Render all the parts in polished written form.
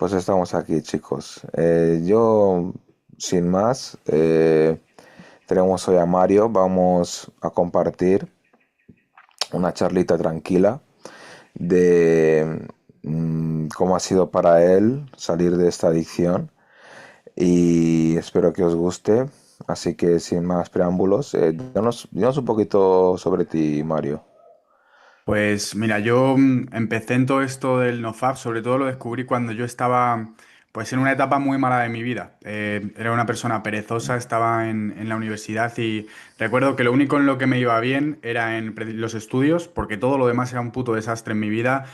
Pues estamos aquí, chicos. Yo, sin más, tenemos hoy a Mario. Vamos a compartir una charlita tranquila de cómo ha sido para él salir de esta adicción y espero que os guste. Así que, sin más preámbulos, dinos un poquito sobre ti, Mario. Pues mira, yo empecé en todo esto del NoFap, sobre todo lo descubrí cuando yo estaba pues en una etapa muy mala de mi vida. Era una persona perezosa, estaba en la universidad y recuerdo que lo único en lo que me iba bien era en los estudios, porque todo lo demás era un puto desastre en mi vida,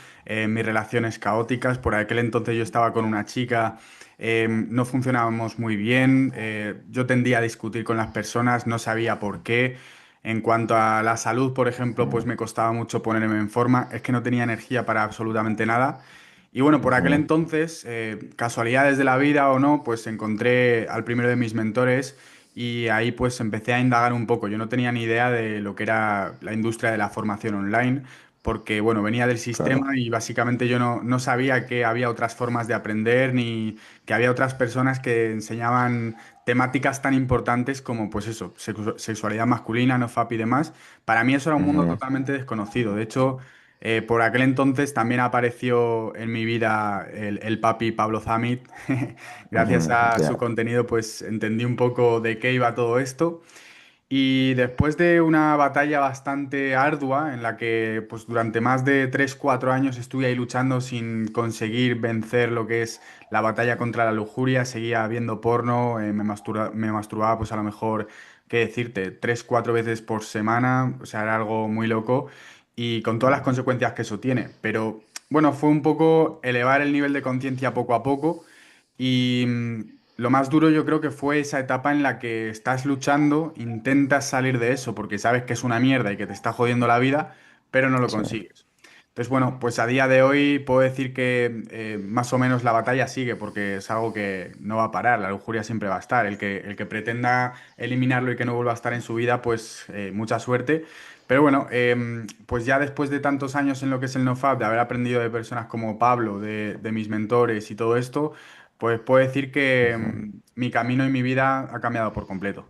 mis relaciones caóticas. Por aquel entonces yo estaba con una chica, no funcionábamos muy bien, yo tendía a discutir con las personas, no sabía por qué. En cuanto a la salud, por ejemplo, pues me costaba mucho ponerme en forma, es que no tenía energía para absolutamente nada. Y bueno, por aquel Ujú, entonces, casualidades de la vida o no, pues encontré al primero de mis mentores y ahí pues empecé a indagar un poco. Yo no tenía ni idea de lo que era la industria de la formación online, porque bueno, venía del claro. sistema y básicamente yo no sabía que había otras formas de aprender ni que había otras personas que enseñaban temáticas tan importantes como, pues eso, sexualidad masculina, no FAP y demás. Para mí eso era un mundo Ujú, totalmente desconocido. De hecho, por aquel entonces también apareció en mi vida el papi Pablo Zamit. Gracias ujú, a ya. su contenido, pues entendí un poco de qué iba todo esto. Y después de una batalla bastante ardua en la que pues durante más de 3 4 años estuve ahí luchando sin conseguir vencer lo que es la batalla contra la lujuria, seguía viendo porno, me masturbaba pues a lo mejor, qué decirte, 3 4 veces por semana, o sea, era algo muy loco y con todas las consecuencias que eso tiene. Pero bueno, fue un poco elevar el nivel de conciencia poco a poco y lo más duro yo creo que fue esa etapa en la que estás luchando, intentas salir de eso porque sabes que es una mierda y que te está jodiendo la vida, pero no lo Sí. consigues. Entonces, bueno, pues a día de hoy puedo decir que más o menos la batalla sigue porque es algo que no va a parar, la lujuria siempre va a estar. El que pretenda eliminarlo y que no vuelva a estar en su vida, pues mucha suerte. Pero bueno, pues ya después de tantos años en lo que es el NoFap, de haber aprendido de personas como Pablo, de mis mentores y todo esto, pues puedo decir que mi camino y mi vida ha cambiado por completo.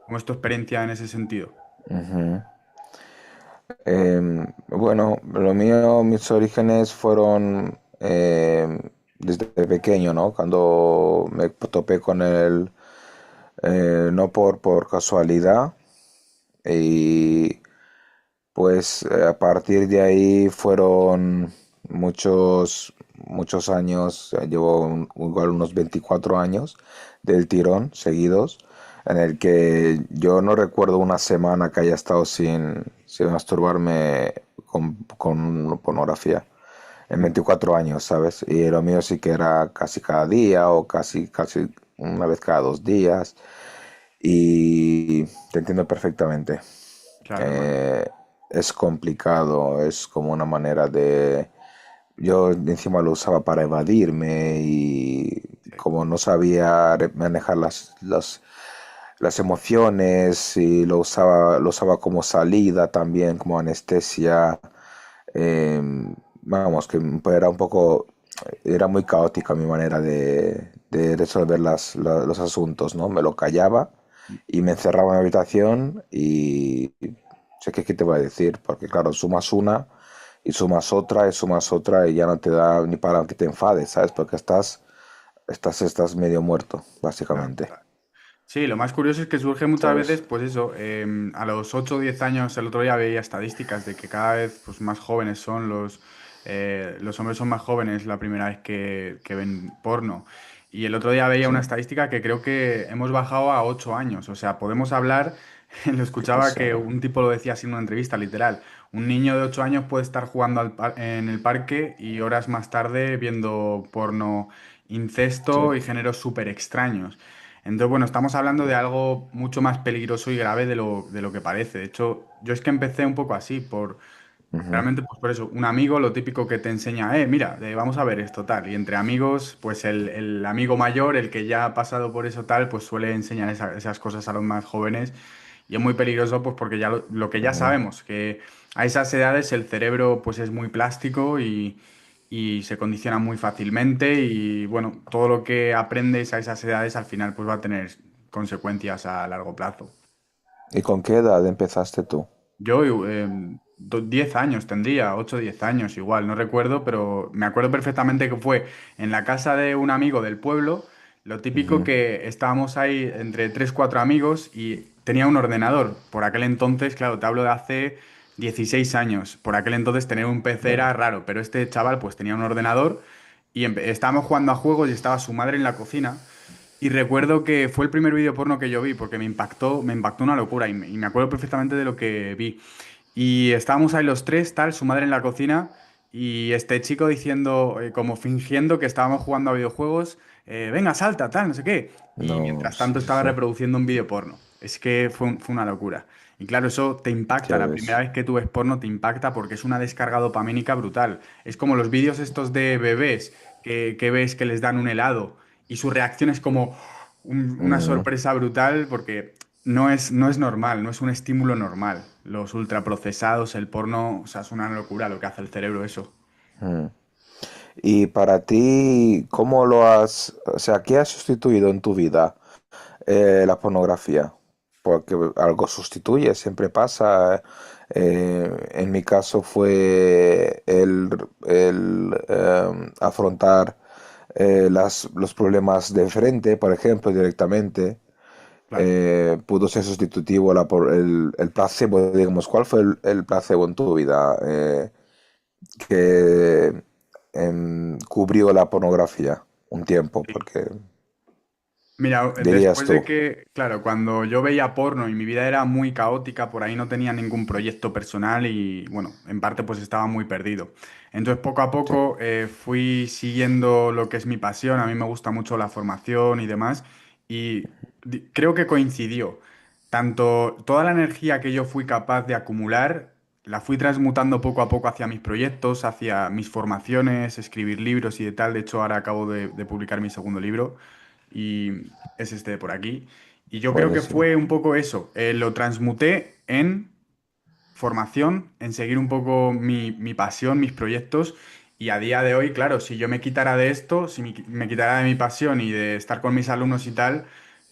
¿Cómo es tu experiencia en ese sentido? Ujú. Bueno, lo mío, mis orígenes fueron desde pequeño, ¿no? Cuando me topé con él, no por casualidad, y pues a partir de ahí fueron muchos años, llevo igual unos 24 años del tirón seguidos, en el que yo no recuerdo una semana que haya estado sin masturbarme con pornografía. En 24 años, ¿sabes? Y lo mío sí que era casi cada día o casi una vez cada 2 días. Y te entiendo perfectamente. Claro, hermano. Eh, es complicado, es como una manera de... Yo encima lo usaba para evadirme y Sí. como no sabía manejar las emociones y lo usaba como salida también, como anestesia. eh, vamos, que era un poco, era muy caótica mi manera de resolver los asuntos, ¿no? Me lo callaba y me encerraba en la habitación y sé que qué te voy a decir, porque claro, sumas una y sumas otra y ya no te da ni para que te enfades, ¿sabes? Porque estás medio muerto, Claro. básicamente. Sí, lo más curioso es que surge muchas veces, ¿Sabes? pues eso, a los 8 o 10 años, el otro día veía estadísticas de que cada vez pues, más jóvenes son los hombres son más jóvenes la primera vez que ven porno. Y el otro día veía Sí, una estadística que creo que hemos bajado a 8 años. O sea, podemos hablar, lo qué escuchaba que pesado. un tipo lo decía así en una entrevista, literal. Un niño de 8 años puede estar jugando en el parque y horas más tarde viendo porno, Sí. incesto y géneros súper extraños. Entonces, bueno, estamos hablando de algo mucho más peligroso y grave de lo que parece. De hecho, yo es que empecé un poco así, Ujú. realmente, pues por eso, un amigo, lo típico que te enseña, mira, vamos a ver esto tal. Y entre amigos, pues el amigo mayor, el que ya ha pasado por eso tal, pues suele enseñar esas cosas a los más jóvenes. Y es muy peligroso, pues porque ya lo que ya sabemos, que a esas edades el cerebro pues es muy plástico y se condiciona muy fácilmente y bueno, todo lo que aprendes a esas edades al final pues va a tener consecuencias a largo plazo. ¿Y con qué edad empezaste tú? Yo 10 años tendría, 8 o 10 años igual, no recuerdo, pero me acuerdo perfectamente que fue en la casa de un amigo del pueblo, lo típico Ujú. que estábamos ahí entre 3 4 amigos y tenía un ordenador. Por aquel entonces, claro, te hablo de hace 16 años, por aquel entonces tener un PC Ya. era raro, pero este chaval pues tenía un ordenador y estábamos jugando a juegos y estaba su madre en la cocina. Y recuerdo que fue el primer vídeo porno que yo vi porque me impactó una locura y me acuerdo perfectamente de lo que vi. Y estábamos ahí los tres, tal, su madre en la cocina y este chico diciendo, como fingiendo que estábamos jugando a videojuegos, venga, salta, tal, no sé qué. Y No, mientras sí, tanto sí, estaba sí. reproduciendo un vídeo porno. Es que fue una locura. Y claro, eso te impacta. Ya La primera ves. vez que tú ves porno te impacta porque es una descarga dopamínica brutal. Es como los vídeos estos de bebés que ves que les dan un helado y su reacción es como una Mm, sorpresa brutal porque no es normal, no es un estímulo normal. Los ultraprocesados, el porno, o sea, es una locura lo que hace el cerebro eso. mm. Y para ti, ¿cómo lo has, o sea, qué has sustituido en tu vida la pornografía? Porque algo sustituye, siempre pasa. En mi caso fue el afrontar los problemas de frente, por ejemplo, directamente. Claro. Pudo ser sustitutivo el placebo, digamos. ¿Cuál fue el placebo en tu vida que cubrió la pornografía un tiempo? Porque Mira, dirías después de tú. que, claro, cuando yo veía porno y mi vida era muy caótica, por ahí no tenía ningún proyecto personal y, bueno, en parte pues estaba muy perdido. Entonces, poco a Sí. poco fui siguiendo lo que es mi pasión, a mí me gusta mucho la formación y demás, y creo que coincidió. Tanto toda la energía que yo fui capaz de acumular, la fui transmutando poco a poco hacia mis proyectos, hacia mis formaciones, escribir libros y de tal. De hecho, ahora acabo de publicar mi segundo libro y es este de por aquí. Y yo creo que Buenísimo. fue un poco eso, lo transmuté en formación, en seguir un poco mi pasión, mis proyectos. Y a día de hoy, claro, si yo me quitara de esto, si me quitara de mi pasión y de estar con mis alumnos y tal,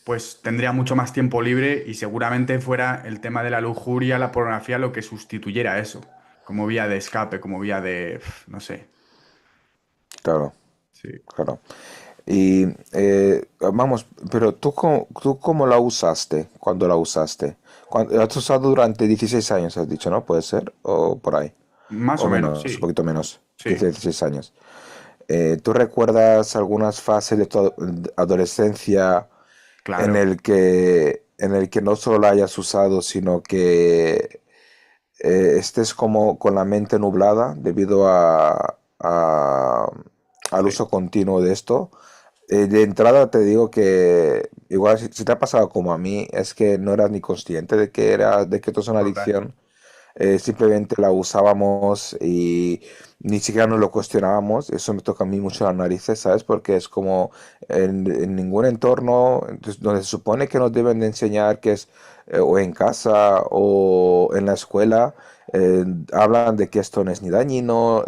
pues tendría mucho más tiempo libre y seguramente fuera el tema de la lujuria, la pornografía, lo que sustituyera eso, como vía de escape, como vía de, no sé. Claro, Sí. claro. Y vamos, pero tú cómo la usaste cuando la usaste. La has usado durante 16 años, has dicho, ¿no? Puede ser, o por ahí. Más O o menos, menos, un sí, poquito menos. sí, 15, 16 años. ¿Tú recuerdas algunas fases de tu adolescencia claro. en el que no solo la hayas usado, sino que estés como con la mente nublada debido al Sí. uso continuo de esto? De entrada te digo que igual si te ha pasado como a mí, es que no eras ni consciente de que esto es una Total. adicción. Simplemente la usábamos y ni siquiera nos lo cuestionábamos. Eso me toca a mí mucho las narices, ¿sabes? Porque es como en ningún entorno donde se supone que nos deben de enseñar que es o en casa o en la escuela, hablan de que esto no es ni dañino,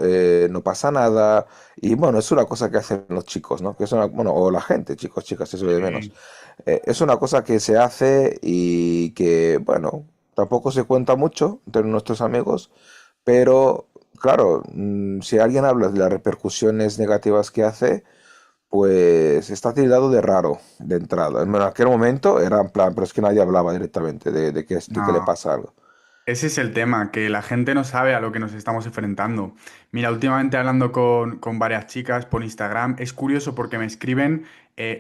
no pasa nada. Y bueno, es una cosa que hacen los chicos, ¿no? Que es bueno, o la gente, chicos, chicas, eso de menos. Sí. Es una cosa que se hace y que, bueno, tampoco se cuenta mucho entre nuestros amigos, pero claro, si alguien habla de las repercusiones negativas que hace, pues está tildado de raro de entrada. En aquel momento era en plan, pero es que nadie hablaba directamente de que le No. pasa algo. Ese es el tema, que la gente no sabe a lo que nos estamos enfrentando. Mira, últimamente hablando con varias chicas por Instagram, es curioso porque me escriben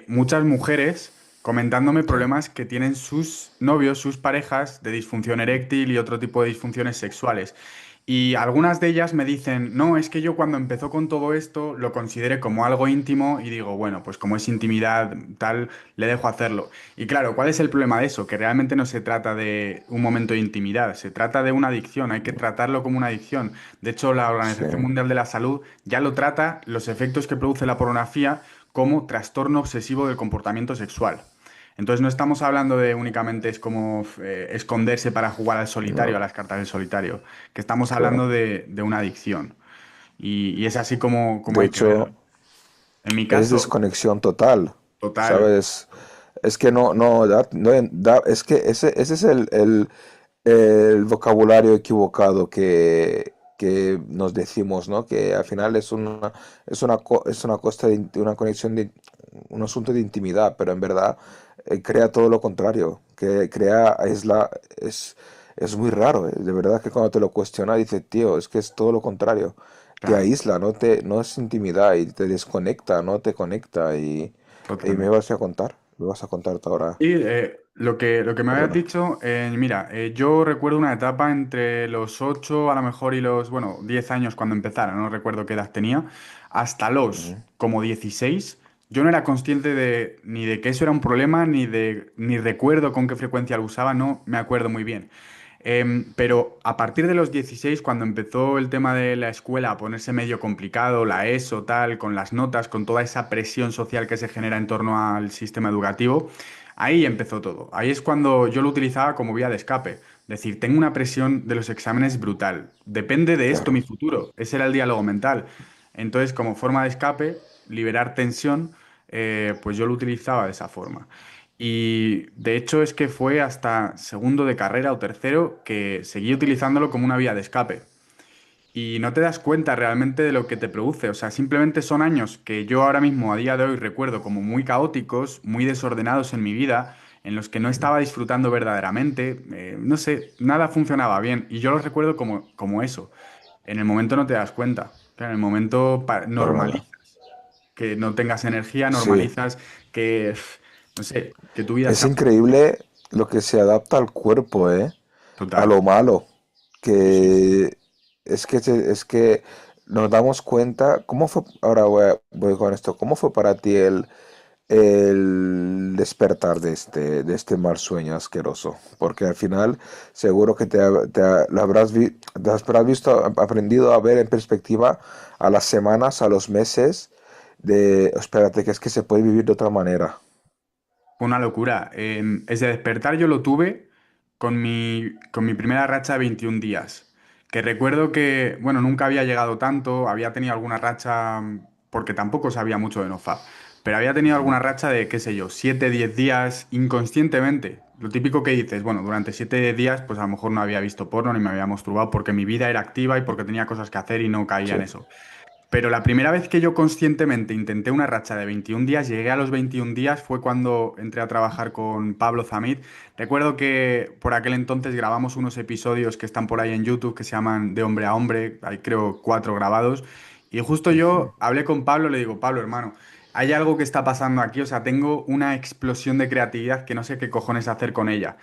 muchas mujeres comentándome Sí, problemas que tienen sus novios, sus parejas de disfunción eréctil y otro tipo de disfunciones sexuales. Y algunas de ellas me dicen, no, es que yo cuando empezó con todo esto lo consideré como algo íntimo y digo, bueno, pues como es intimidad tal, le dejo hacerlo. Y claro, ¿cuál es el problema de eso? Que realmente no se trata de un momento de intimidad, se trata de una adicción, hay que tratarlo como una adicción. De hecho, la sí, Organización Mundial de la Salud ya lo trata los efectos que produce la pornografía como trastorno obsesivo del comportamiento sexual. Entonces no estamos hablando de únicamente es como esconderse para jugar al solitario, no, a las cartas del solitario, que estamos hablando claro. de una adicción. Y es así como De hay que verlo. hecho, En mi es caso, desconexión total, total. ¿sabes? Es que es que ese es el vocabulario equivocado que nos decimos, ¿no? Que al final es una costa una conexión de un asunto de intimidad, pero en verdad crea todo lo contrario, que crea, es muy raro, de verdad que cuando te lo cuestionas dices, tío, es que es todo lo contrario, te Claro, aísla, no es intimidad y te desconecta, no te conecta y totalmente. me vas a contar tú ahora, Y lo que me habías perdona. dicho, mira, yo recuerdo una etapa entre los 8 a lo mejor y los, bueno, 10 años cuando empezara, no recuerdo qué edad tenía, hasta los Ujú. como 16. Yo no era consciente ni de que eso era un problema, ni recuerdo con qué frecuencia lo usaba, no me acuerdo muy bien. Pero a partir de los 16, cuando empezó el tema de la escuela a ponerse medio complicado, la ESO, tal, con las notas, con toda esa presión social que se genera en torno al sistema educativo, ahí empezó todo. Ahí es cuando yo lo utilizaba como vía de escape. Es decir, tengo una presión de los exámenes brutal. Depende de esto mi Claro, futuro. Ese era el diálogo mental. Entonces, como forma de escape, liberar tensión, pues yo lo utilizaba de esa forma. Y de hecho es que fue hasta segundo de carrera o tercero que seguí utilizándolo como una vía de escape. Y no te das cuenta realmente de lo que te produce. O sea, simplemente son años que yo ahora mismo, a día de hoy, recuerdo como muy caóticos, muy desordenados en mi vida, en los que no estaba disfrutando verdaderamente. No sé, nada funcionaba bien. Y yo los recuerdo como eso. En el momento no te das cuenta. Pero en el momento para nada. normalizas que no tengas energía, Sí, normalizas que, no sé, que tu vida es sea increíble lo que se adapta al cuerpo, ¿eh? A total. lo malo, Sí, sí. que es que nos damos cuenta, ¿cómo fue? Ahora voy con esto, ¿cómo fue para ti el despertar de este mal sueño asqueroso? Porque al final seguro que te habrás visto, aprendido a ver en perspectiva a las semanas, a los meses, espérate, que es que se puede vivir de otra manera. Fue una locura. Ese despertar yo lo tuve con mi primera racha de 21 días. Que recuerdo que, bueno, nunca había llegado tanto, había tenido alguna racha, porque tampoco sabía mucho de NoFap, pero había tenido alguna racha de, qué sé yo, 7 10 días inconscientemente. Lo típico que dices, bueno, durante 7 10 días, pues a lo mejor no había visto porno ni me había masturbado porque mi vida era activa y porque tenía cosas que hacer y no caía Sí. en eso. Pero la primera vez que yo conscientemente intenté una racha de 21 días, llegué a los 21 días, fue cuando entré a trabajar con Pablo Zamid. Recuerdo que por aquel entonces grabamos unos episodios que están por ahí en YouTube que se llaman De hombre a hombre, hay creo 4 grabados. Y justo yo hablé con Pablo, le digo, Pablo, hermano, hay algo que está pasando aquí, o sea, tengo una explosión de creatividad que no sé qué cojones hacer con ella.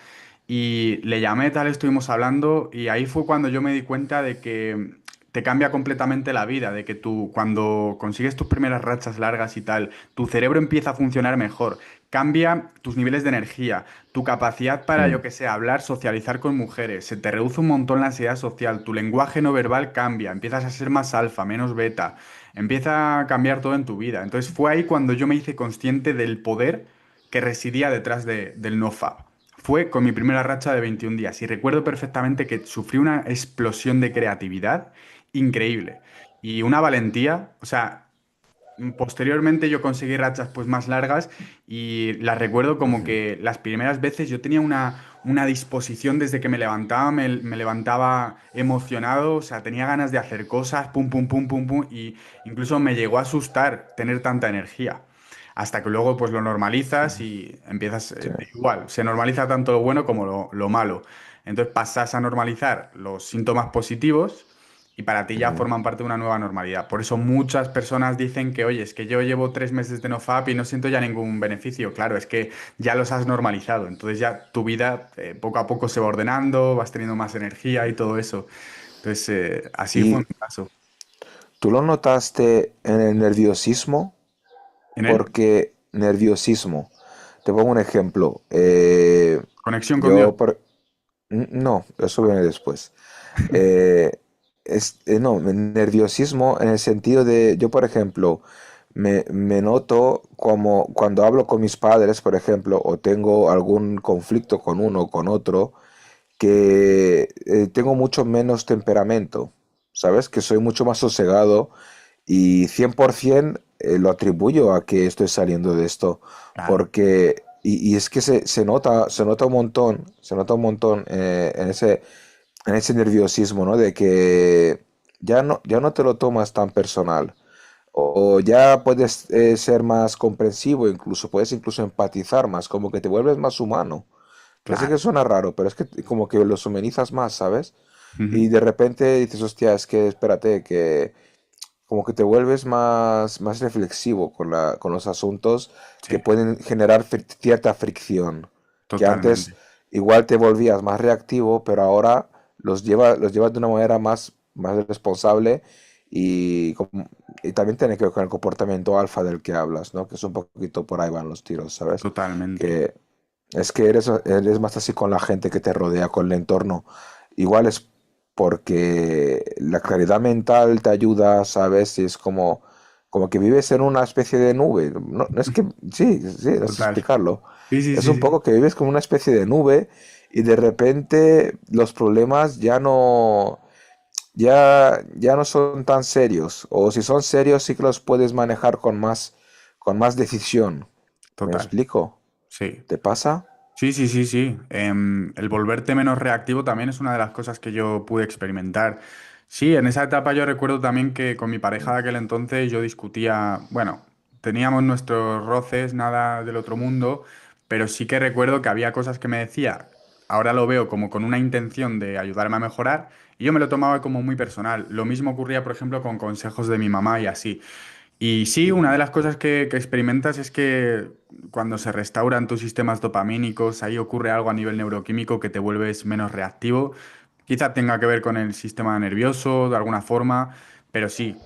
Y le llamé, tal, estuvimos hablando y ahí fue cuando yo me di cuenta de que te cambia completamente la vida, de que tú cuando consigues tus primeras rachas largas y tal, tu cerebro empieza a funcionar mejor, cambia tus niveles de energía, tu capacidad para, yo Mm. que sé, hablar, socializar con mujeres, se te reduce un montón la ansiedad social, tu lenguaje no verbal cambia, empiezas a ser más alfa, menos beta, empieza a cambiar todo en tu vida. Entonces fue ahí cuando yo me hice consciente del poder que residía detrás del NoFap. Fue con mi primera racha de 21 días y recuerdo perfectamente que sufrí una explosión de creatividad increíble y una valentía, o sea, posteriormente yo conseguí rachas pues más largas y las recuerdo como que las primeras veces yo tenía una disposición desde que me levantaba, me levantaba emocionado, o sea, tenía ganas de hacer cosas, pum, pum, pum, pum, pum, y incluso me llegó a asustar tener tanta energía. Hasta que luego pues lo normalizas y empiezas, Sí. igual, se normaliza tanto lo bueno como lo malo. Entonces pasas a normalizar los síntomas positivos y para ti ya Ujú. forman parte de una nueva normalidad. Por eso muchas personas dicen que, oye, es que yo llevo 3 meses de NoFap y no siento ya ningún beneficio. Claro, es que ya los has normalizado. Entonces ya tu vida poco a poco se va ordenando, vas teniendo más energía y todo eso. Entonces, así fue ¿Y en mi caso. tú lo notaste en el nerviosismo? ¿En él? Porque nerviosismo. Te pongo un ejemplo. Conexión con Dios. Yo, por, no, eso viene después. Eh, no, nerviosismo en el sentido de, yo por ejemplo, me noto como cuando hablo con mis padres, por ejemplo, o tengo algún conflicto con uno o con otro, que tengo mucho menos temperamento, ¿sabes? Que soy mucho más sosegado y 100% lo atribuyo a que estoy saliendo de esto, Claro, porque, y es que se nota un montón, se nota un montón en ese nerviosismo, ¿no? De que ya no te lo tomas tan personal. O ya puedes ser más comprensivo, incluso puedes incluso empatizar más, como que te vuelves más humano. Ya sé que claro. suena raro, pero es que como que los humanizas más, ¿sabes? Ujú. Y de repente dices, hostia, es que espérate, que como que te vuelves más reflexivo con los asuntos que Sí, pueden generar cierta fricción. Que antes totalmente. igual te volvías más reactivo, pero ahora los llevas de una manera más responsable y, y también tiene que ver con el comportamiento alfa del que hablas, ¿no? Que es un poquito por ahí van los tiros, ¿sabes? Totalmente. Que es que eres más así con la gente que te rodea, con el entorno. Igual es porque la claridad mental te ayuda, ¿sabes? Y es como que vives en una especie de nube. No, no es que, sí, sí, no sé Total. explicarlo. Sí, sí, Es sí, un sí. poco que vives como una especie de nube y de repente los problemas ya no son tan serios. O si son serios, sí que los puedes manejar con más decisión. ¿Me Total. explico? Sí. ¿Te pasa? Sí, sí, sí, sí. El volverte menos reactivo también es una de las cosas que yo pude experimentar. Sí, en esa etapa yo recuerdo también que con mi pareja de aquel entonces yo discutía, bueno, teníamos nuestros roces, nada del otro mundo, pero sí que recuerdo que había cosas que me decía, ahora lo veo como con una intención de ayudarme a mejorar y yo me lo tomaba como muy personal. Lo mismo ocurría, por ejemplo, con consejos de mi mamá y así. Y sí, una de las cosas que experimentas es que cuando se restauran tus sistemas dopamínicos, ahí ocurre algo a nivel neuroquímico que te vuelves menos reactivo. Quizá tenga que ver con el sistema nervioso de alguna forma, pero sí,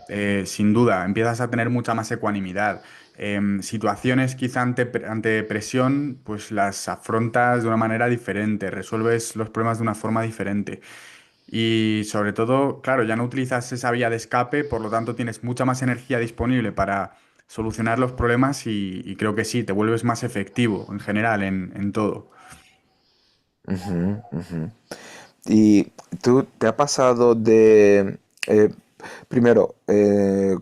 sin duda, empiezas a tener mucha más ecuanimidad. Situaciones quizá ante presión, pues las afrontas de una manera diferente, resuelves los problemas de una forma diferente. Y sobre todo, claro, ya no utilizas esa vía de escape, por lo tanto tienes mucha más energía disponible para solucionar los problemas y creo que sí, te vuelves más efectivo en general en todo. Ujú, ujú. ¿Y tú te ha pasado eh, primero,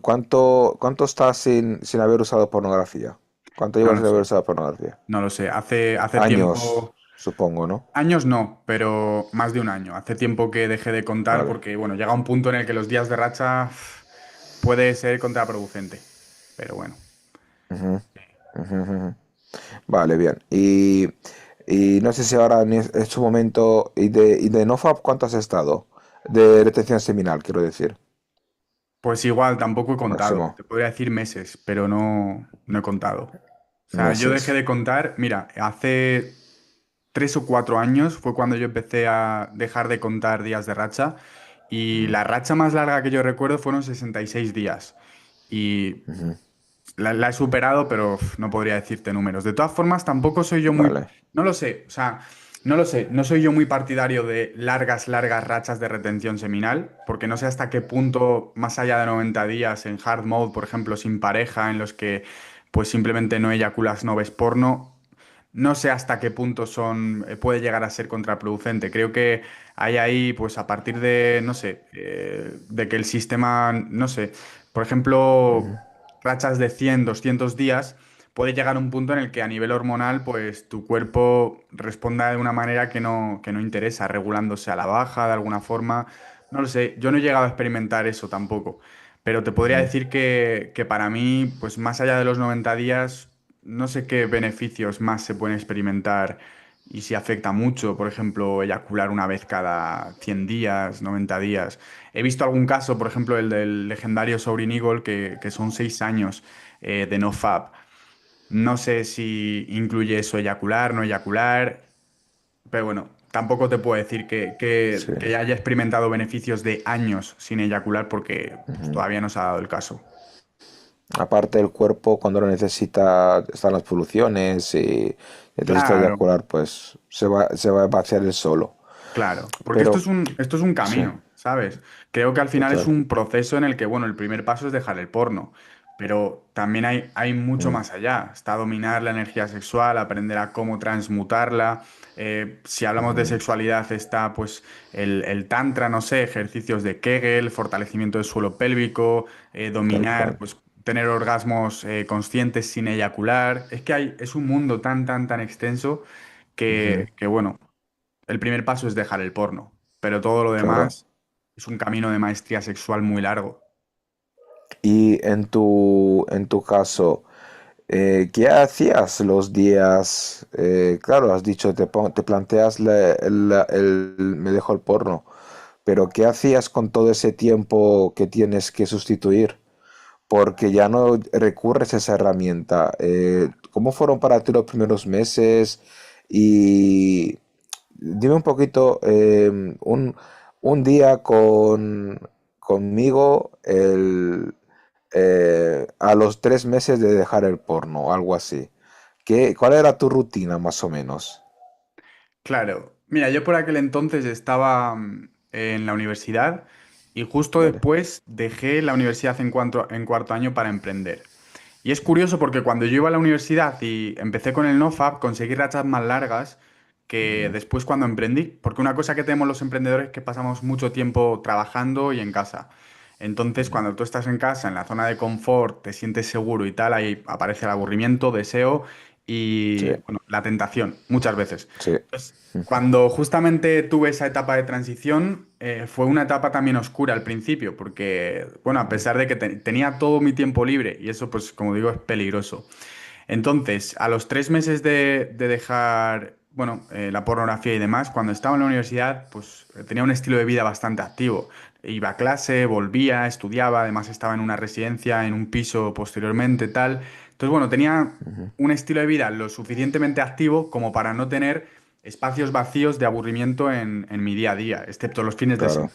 cuánto estás sin haber usado pornografía? ¿Cuánto No llevas lo sin haber sé, usado pornografía? no lo sé. Hace Años, tiempo, supongo, ¿no? años no, pero más de un año. Hace tiempo que dejé de contar Vale. porque, bueno, llega un punto en el que los días de racha puede ser contraproducente. Pero bueno. Ujú, ujú, ujú. Vale, bien. Y no sé si ahora en su momento, y de NoFap, ¿cuánto has estado? De retención seminal, quiero decir, Pues igual, tampoco he contado. máximo. Te podría decir meses, pero no he contado. O sea, yo dejé Meses. de contar, mira, hace 3 o 4 años fue cuando yo empecé a dejar de contar días de racha y la racha más larga que yo recuerdo fueron 66 días. Y la he superado, pero no podría decirte números. De todas formas, tampoco soy yo muy... Vale. No lo sé, o sea, no lo sé. No soy yo muy partidario de largas rachas de retención seminal, porque no sé hasta qué punto, más allá de 90 días en hard mode, por ejemplo, sin pareja, en los que pues simplemente no eyaculas, no ves porno, no sé hasta qué punto puede llegar a ser contraproducente. Creo que hay ahí, pues a partir de, no sé, de que el sistema, no sé, por ejemplo, rachas de 100 200 días, puede llegar a un punto en el que a nivel hormonal, pues tu cuerpo responda de una manera que no interesa, regulándose a la baja de alguna forma. No lo sé, yo no he llegado a experimentar eso tampoco. Pero te podría decir que para mí, pues más allá de los 90 días, no sé qué beneficios más se pueden experimentar y si afecta mucho, por ejemplo, eyacular una vez cada 100 días, 90 días. He visto algún caso, por ejemplo, el del legendario Sovereign Eagle, que son 6 años de NoFap. No sé si incluye eso eyacular, no eyacular, pero bueno, tampoco te puedo decir Sí. que haya experimentado beneficios de años sin eyacular porque pues, todavía no se ha dado el caso. Aparte del cuerpo, cuando lo necesita, están las poluciones y necesita Claro, eyacular, pues se va a vaciar el solo. claro, porque esto Pero, es un sí, camino, ¿sabes? Creo que al final es total. un proceso en el que, bueno, el primer paso es dejar el porno, pero también hay mucho Mm, más allá. Está dominar la energía sexual, aprender a cómo transmutarla. Si hablamos de ujú, sexualidad, está pues el tantra, no sé, ejercicios de Kegel, fortalecimiento del suelo pélvico, tal dominar, cual. pues tener orgasmos conscientes sin eyacular. Es que es un mundo tan, tan, tan extenso Ujú, que bueno, el primer paso es dejar el porno, pero todo lo claro. demás es un camino de maestría sexual muy largo. Y en tu caso, ¿qué hacías los días? Claro, has dicho, te planteas me dejo el porno, pero ¿qué hacías con todo ese tiempo que tienes que sustituir? Porque ya no recurres a esa herramienta. ¿Cómo fueron para ti los primeros meses? Y dime un poquito, un día conmigo a los 3 meses de dejar el porno, algo así. ¿Cuál era tu rutina más o menos? Claro, mira, yo por aquel entonces estaba en la universidad y justo Vale. después dejé la universidad en cuarto año para emprender. Y es curioso porque cuando yo iba a la universidad y empecé con el NoFap, conseguí rachas más largas que Ujú, después cuando emprendí. Porque una cosa que tenemos los emprendedores es que pasamos mucho tiempo trabajando y en casa. Entonces, ujú. cuando tú estás en casa, en la zona de confort, te sientes seguro y tal, ahí aparece el aburrimiento, deseo Sí, y, bueno, la tentación, muchas veces. sí. Entonces, cuando justamente tuve esa etapa de transición, fue una etapa también oscura al principio, porque, bueno, a pesar de que tenía todo mi tiempo libre, y eso, pues, como digo, es peligroso. Entonces, a los 3 meses de dejar, bueno, la pornografía y demás, cuando estaba en la universidad, pues tenía un estilo de vida bastante activo. Iba a clase, volvía, estudiaba, además estaba en una residencia, en un piso posteriormente, tal. Entonces, bueno, tenía Ujú, un estilo de vida lo suficientemente activo como para no tener espacios vacíos de aburrimiento en mi día a día, excepto los fines de claro. semana.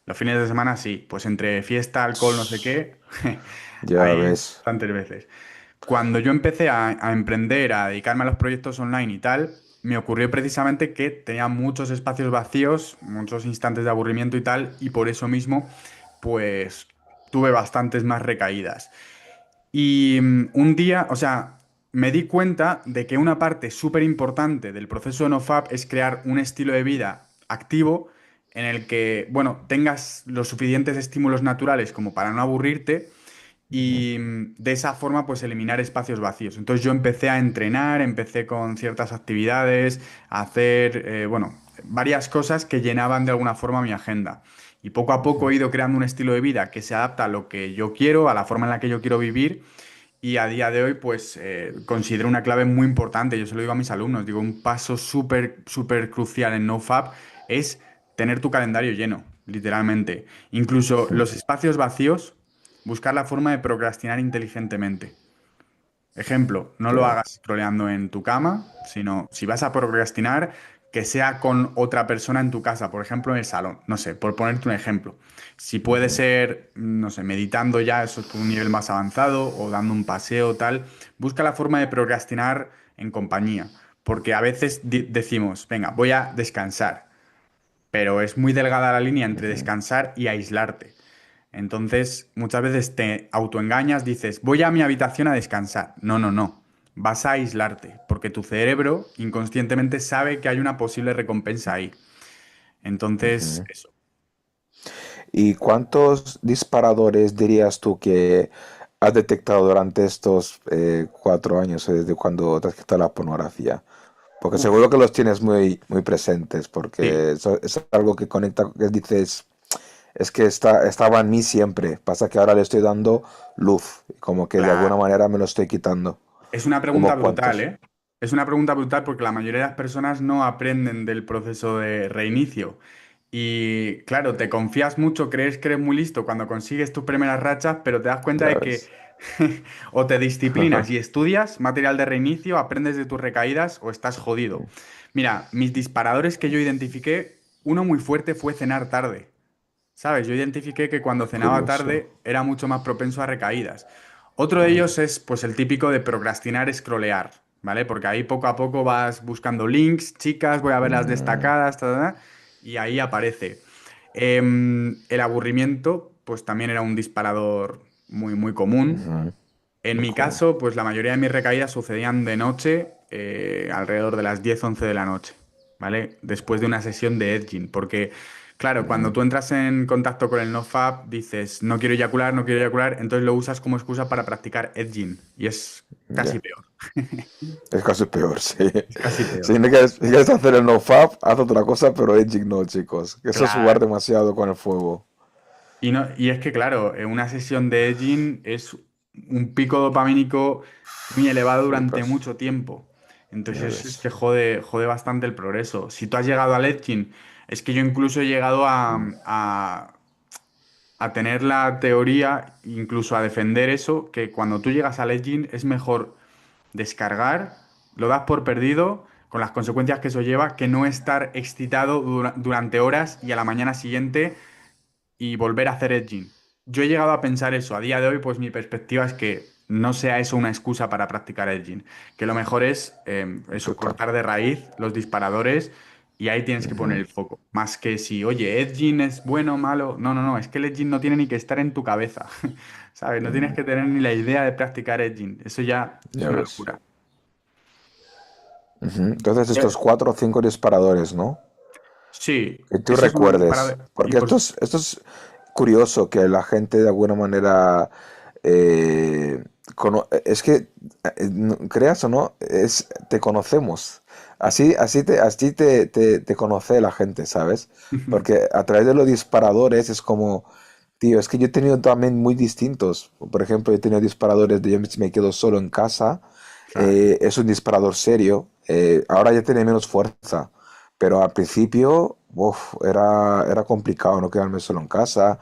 Los fines de semana sí, pues entre fiesta, alcohol, no sé qué, Ya ahí ves. bastantes veces. Cuando yo empecé a emprender, a dedicarme a los proyectos online y tal, me ocurrió precisamente que tenía muchos espacios vacíos, muchos instantes de aburrimiento y tal, y por eso mismo, pues tuve bastantes más recaídas. Y un día, o sea, me di cuenta de que una parte súper importante del proceso de NoFap es crear un estilo de vida activo en el que, bueno, tengas los suficientes estímulos naturales como para no aburrirte Ujú, y de esa forma pues eliminar espacios vacíos. Entonces yo empecé a entrenar, empecé con ciertas actividades, a hacer, bueno, varias cosas que llenaban de alguna forma mi agenda. Y poco a poco ujú. he ido creando un estilo de vida que se adapta a lo que yo quiero, a la forma en la que yo quiero vivir. Y a día de hoy, pues considero una clave muy importante. Yo se lo digo a mis alumnos, digo, un paso súper, súper crucial en NoFap es tener tu calendario lleno, literalmente. Incluso los espacios vacíos, buscar la forma de procrastinar inteligentemente. Ejemplo, no lo Ya. hagas scrolleando en tu cama, sino si vas a procrastinar, que sea con otra persona en tu casa, por ejemplo, en el salón. No sé, por ponerte un ejemplo. Si puede Ujú, ser, no sé, meditando ya, eso es un nivel más avanzado, o dando un paseo, tal. Busca la forma de procrastinar en compañía. Porque a veces decimos, venga, voy a descansar, pero es muy delgada la línea entre ujú. descansar y aislarte. Entonces, muchas veces te autoengañas, dices, voy a mi habitación a descansar. No, no, no. Vas a aislarte, porque tu cerebro inconscientemente sabe que hay una posible recompensa ahí. Entonces, Ujú. eso. ¿Y cuántos disparadores dirías tú que has detectado durante estos 4 años, desde cuando te has quitado la pornografía? Porque Uf, seguro que los tienes muy, muy presentes, sí, porque eso es algo que conecta, que dices, es que estaba en mí siempre, pasa que ahora le estoy dando luz, como que de alguna claro. manera me lo estoy quitando. Es una pregunta ¿Cómo brutal, cuántos? ¿eh? Es una pregunta brutal porque la mayoría de las personas no aprenden del proceso de reinicio. Y claro, te confías mucho, crees que eres muy listo cuando consigues tus primeras rachas, pero te das cuenta Ya de que ves. o te disciplinas y estudias material de reinicio, aprendes de tus recaídas o estás jodido. Mira, mis disparadores que yo identifiqué, uno muy fuerte fue cenar tarde. ¿Sabes? Yo identifiqué que cuando cenaba Curioso. tarde era mucho más propenso a recaídas. Otro de Ujú, ellos es pues el típico de procrastinar, scrollear, ¿vale? Porque ahí poco a poco vas buscando links, chicas, voy a ver las mm, destacadas, ta, ta, ta, y ahí aparece. El aburrimiento, pues también era un disparador muy, muy común. Ujú, En muy mi común. caso, pues la mayoría de mis recaídas sucedían de noche, alrededor de las 10 11 de la noche, ¿vale? Después de una sesión de edging, porque, claro, cuando Ujú, tú entras en contacto con el nofap, dices, no quiero eyacular, no quiero eyacular, entonces lo usas como excusa para practicar edging, y es casi ya. peor, Es casi peor, sí. es casi Si peor. no quieres, si quieres hacer el nofap, haz otra cosa, pero edging no, chicos. Que eso es jugar Claro. demasiado con el fuego. Y, no, y es que, claro, una sesión de edging es un pico dopamínico muy elevado durante Flipas. mucho tiempo. Ya Entonces es ves. que jode bastante el progreso. Si tú has llegado al edging, es que yo incluso he llegado a tener la teoría, incluso a defender eso, que cuando tú llegas al edging es mejor descargar, lo das por perdido, con las consecuencias que eso lleva, que no estar excitado durante horas y a la mañana siguiente y volver a hacer edging. Yo he llegado a pensar eso. A día de hoy, pues mi perspectiva es que no sea eso una excusa para practicar edging. Que lo mejor es eso, Total. cortar de raíz los disparadores y ahí tienes que poner Ujú, el foco. Más que si, oye, edging es bueno o malo. No, no, no. Es que el edging no tiene ni que estar en tu cabeza. ¿Sabes? No tienes ujú. que tener ni la idea de practicar edging. Eso ya es Ya una ves. locura. Ujú. Entonces estos Eh, 4 o 5 disparadores, ¿no? Sí, Que tú esos son los recuerdes. disparadores. Y Porque por... esto es curioso que la gente de alguna manera eh, es que creas o no, te conocemos. Así te conoce la gente, ¿sabes? Porque a través de los disparadores es como, tío, es que yo he tenido también muy distintos. Por ejemplo, he tenido disparadores de yo me quedo solo en casa. Claro. Es un disparador serio. Ahora ya tiene menos fuerza. Pero al principio, uf, era complicado no quedarme solo en casa.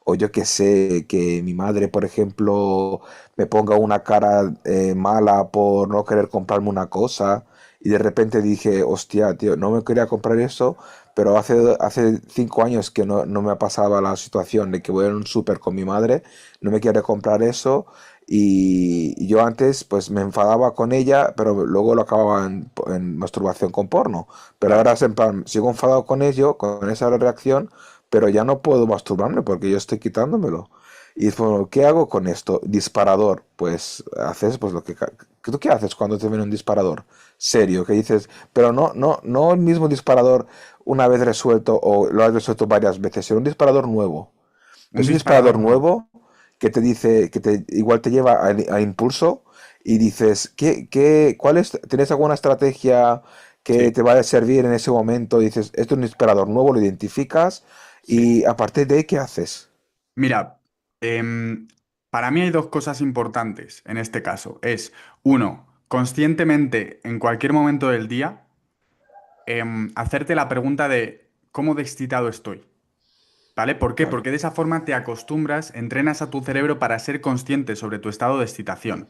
O yo que sé, que mi madre, por ejemplo, me ponga una cara mala por no querer comprarme una cosa. Y de repente dije, hostia, tío, no me quería comprar eso, pero hace 5 años que no me pasaba la situación de que voy a un súper con mi madre, no me quiere comprar eso. Y yo antes pues me enfadaba con ella, pero luego lo acababa en masturbación con porno. Pero Claro. ahora es en plan, sigo enfadado con ello, con esa reacción, pero ya no puedo masturbarme porque yo estoy quitándomelo. Y bueno, ¿qué hago con esto? Disparador. Pues haces pues lo que... ¿Tú qué haces cuando te viene un disparador? Serio, que dices, pero no el mismo disparador una vez resuelto o lo has resuelto varias veces, sino un disparador nuevo. Un Es un disparador disparador nuevo. nuevo que te dice, igual te lleva a impulso y dices, cuál es? ¿Tienes alguna estrategia que Sí. te vaya a servir en ese momento? Dices, esto es un disparador nuevo, lo identificas Sí. y a partir de ahí, ¿qué haces? Mira, para mí hay dos cosas importantes en este caso. Es, uno, conscientemente en cualquier momento del día, hacerte la pregunta de cómo de excitado estoy. ¿Vale? ¿Por qué? Vale. Porque de esa forma te acostumbras, entrenas a tu cerebro para ser consciente sobre tu estado de excitación.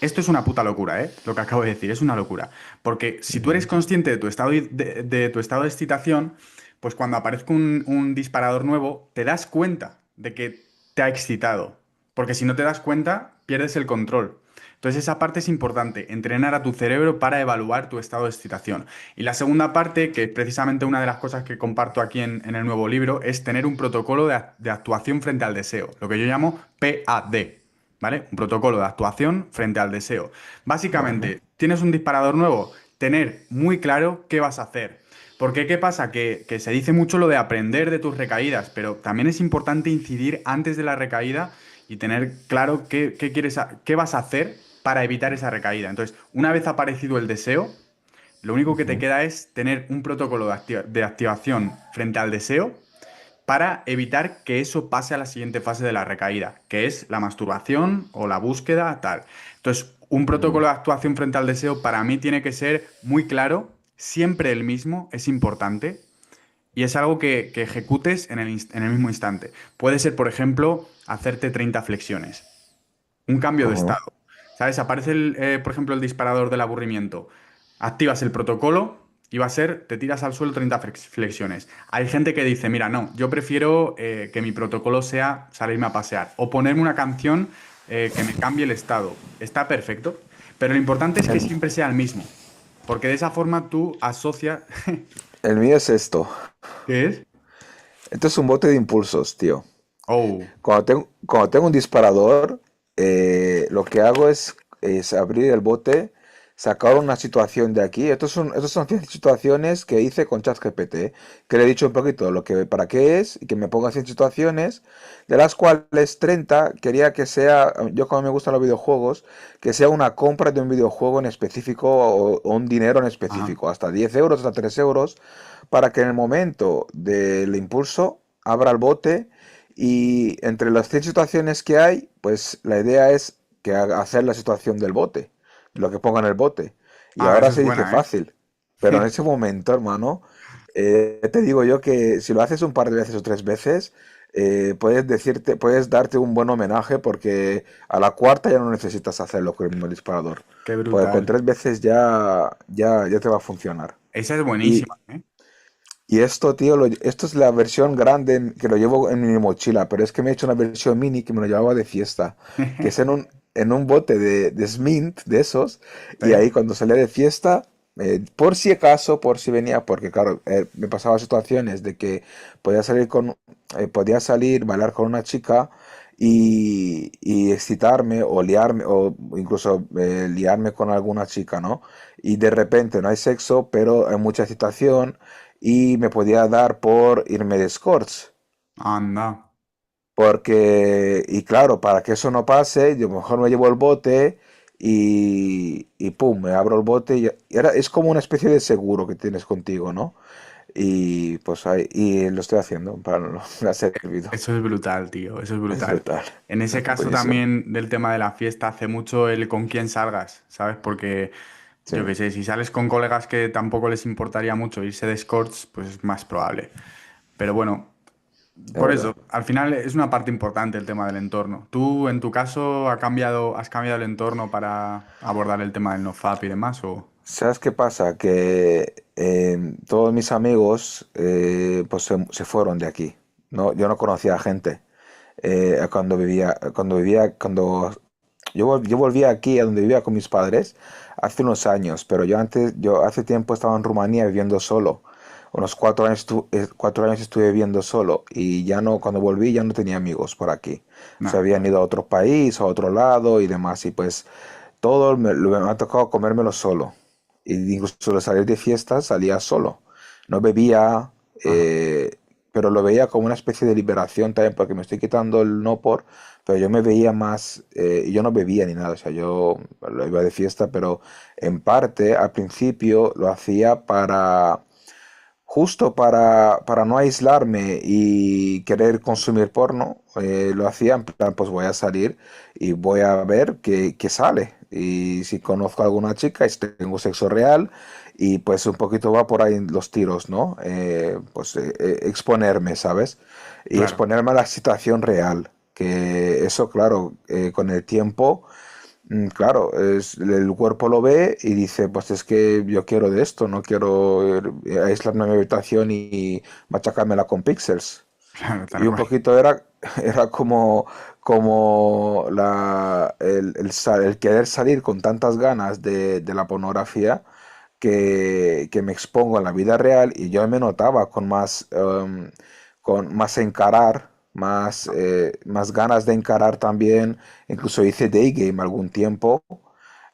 Esto es una puta locura, ¿eh? Lo que acabo de decir, es una locura. Porque si tú eres Ujú. consciente de tu estado de tu estado de excitación, pues cuando aparezca un disparador nuevo, te das cuenta de que te ha excitado. Porque si no te das cuenta, pierdes el control. Entonces esa parte es importante, entrenar a tu cerebro para evaluar tu estado de excitación. Y la segunda parte, que es precisamente una de las cosas que comparto aquí en el nuevo libro, es tener un protocolo de actuación frente al deseo, lo que yo llamo PAD. ¿Vale? Un protocolo de actuación frente al deseo. Vale. Básicamente, tienes un disparador nuevo, tener muy claro qué vas a hacer. Porque, ¿qué pasa? Que se dice mucho lo de aprender de tus recaídas, pero también es importante incidir antes de la recaída y tener claro qué quieres, qué vas a hacer para evitar esa recaída. Entonces, una vez aparecido el deseo, lo único que te Ujú. queda es tener un protocolo de activación frente al deseo para evitar que eso pase a la siguiente fase de la recaída, que es la masturbación o la búsqueda, tal. Entonces, un Ujú. protocolo de actuación frente al deseo para mí tiene que ser muy claro, siempre el mismo, es importante, y es algo que ejecutes en el mismo instante. Puede ser, por ejemplo, hacerte 30 flexiones, un cambio de Ajá. estado. ¿Sabes? Aparece, por ejemplo, el disparador del aburrimiento. Activas el protocolo y va a ser, te tiras al suelo 30 flexiones. Hay gente que dice, mira, no, yo prefiero que mi protocolo sea salirme a pasear o ponerme una canción que me cambie el estado. Está perfecto, pero lo importante es que El, siempre sea el mismo, porque de esa forma tú asocias... el mío es esto. ¿Qué es? Esto es un bote de impulsos, tío. Oh, Cuando tengo un disparador, lo que hago es abrir el bote, sacar una situación de aquí. Estas son situaciones que hice con ChatGPT, que le he dicho un poquito para qué es y que me ponga 100 situaciones, de las cuales 30 quería que sea, yo como me gustan los videojuegos, que sea una compra de un videojuego en específico o un dinero en ajá. específico, hasta 10 euros, hasta 3 euros, para que en el momento del impulso abra el bote y entre las 100 situaciones que hay, pues la idea es hacer la situación del bote, lo que ponga en el bote. Y Ah, ahora esa es se dice buena, ¿eh? fácil, pero en ese momento, hermano, te digo yo que si lo haces un par de veces o tres veces, puedes darte un buen homenaje porque a la cuarta ya no necesitas hacerlo con el mismo disparador. Qué Porque con brutal. tres veces ya te va a funcionar. Esa es Y, buenísima, ¿eh? y esto, tío, esto es la versión grande que lo llevo en mi mochila, pero es que me he hecho una versión mini que me lo llevaba de fiesta, que es en un bote de Smint, de esos, y ¿Sí? ahí cuando salía de fiesta, por si acaso, por si venía, porque claro, me pasaba situaciones de que podía salir, bailar con una chica y excitarme o liarme, o incluso liarme con alguna chica, ¿no? Y de repente no hay sexo, pero hay mucha excitación y me podía dar por irme de escorts. Anda. Y claro, para que eso no pase, yo mejor me llevo el bote y pum, me abro el bote es como una especie de seguro que tienes contigo, ¿no? Y pues ahí, y lo estoy haciendo, me ha servido. Eso es brutal, tío, eso es Es brutal. brutal, En ese es caso buenísimo. también del tema de la fiesta hace mucho el con quién salgas, ¿sabes? Porque Sí, yo qué sé, si sales con colegas que tampoco les importaría mucho irse de escorts, pues es más probable. Pero bueno, es por eso, verdad. al final es una parte importante el tema del entorno. ¿Tú, en tu caso, has cambiado el entorno para abordar el tema del nofap y demás? ¿O? ¿Sabes qué pasa? Que todos mis amigos pues se fueron de aquí. No, yo no conocía a gente yo volví aquí a donde vivía con mis padres hace unos años, pero yo hace tiempo estaba en Rumanía viviendo solo. Unos 4 años, 4 años estuve viviendo solo y ya no, cuando volví ya no tenía amigos por aquí. Se Nah, habían ido a otro país, a otro lado y demás y pues todo me ha tocado comérmelo solo. Y incluso de salir de fiestas salía solo. No bebía, ajá, pero lo veía como una especie de liberación también, porque me estoy quitando el no por, pero yo me veía más, y yo no bebía ni nada, o sea, yo lo iba de fiesta, pero en parte al principio lo hacía justo para no aislarme y querer consumir porno, lo hacía en plan, pues voy a salir y voy a ver qué sale. Y si conozco a alguna chica y si tengo sexo real, y pues un poquito va por ahí los tiros, ¿no? Pues exponerme, ¿sabes? Y claro. exponerme a la situación real. Que eso, claro, con el tiempo claro, el cuerpo lo ve y dice, pues es que yo quiero de esto, no quiero aislarme en mi habitación y machacármela con píxeles. Claro, tal Y un cual. poquito era como el querer salir con tantas ganas de la pornografía que me expongo en la vida real y yo me notaba con más encarar, más ganas de encarar también. Incluso hice day game algún tiempo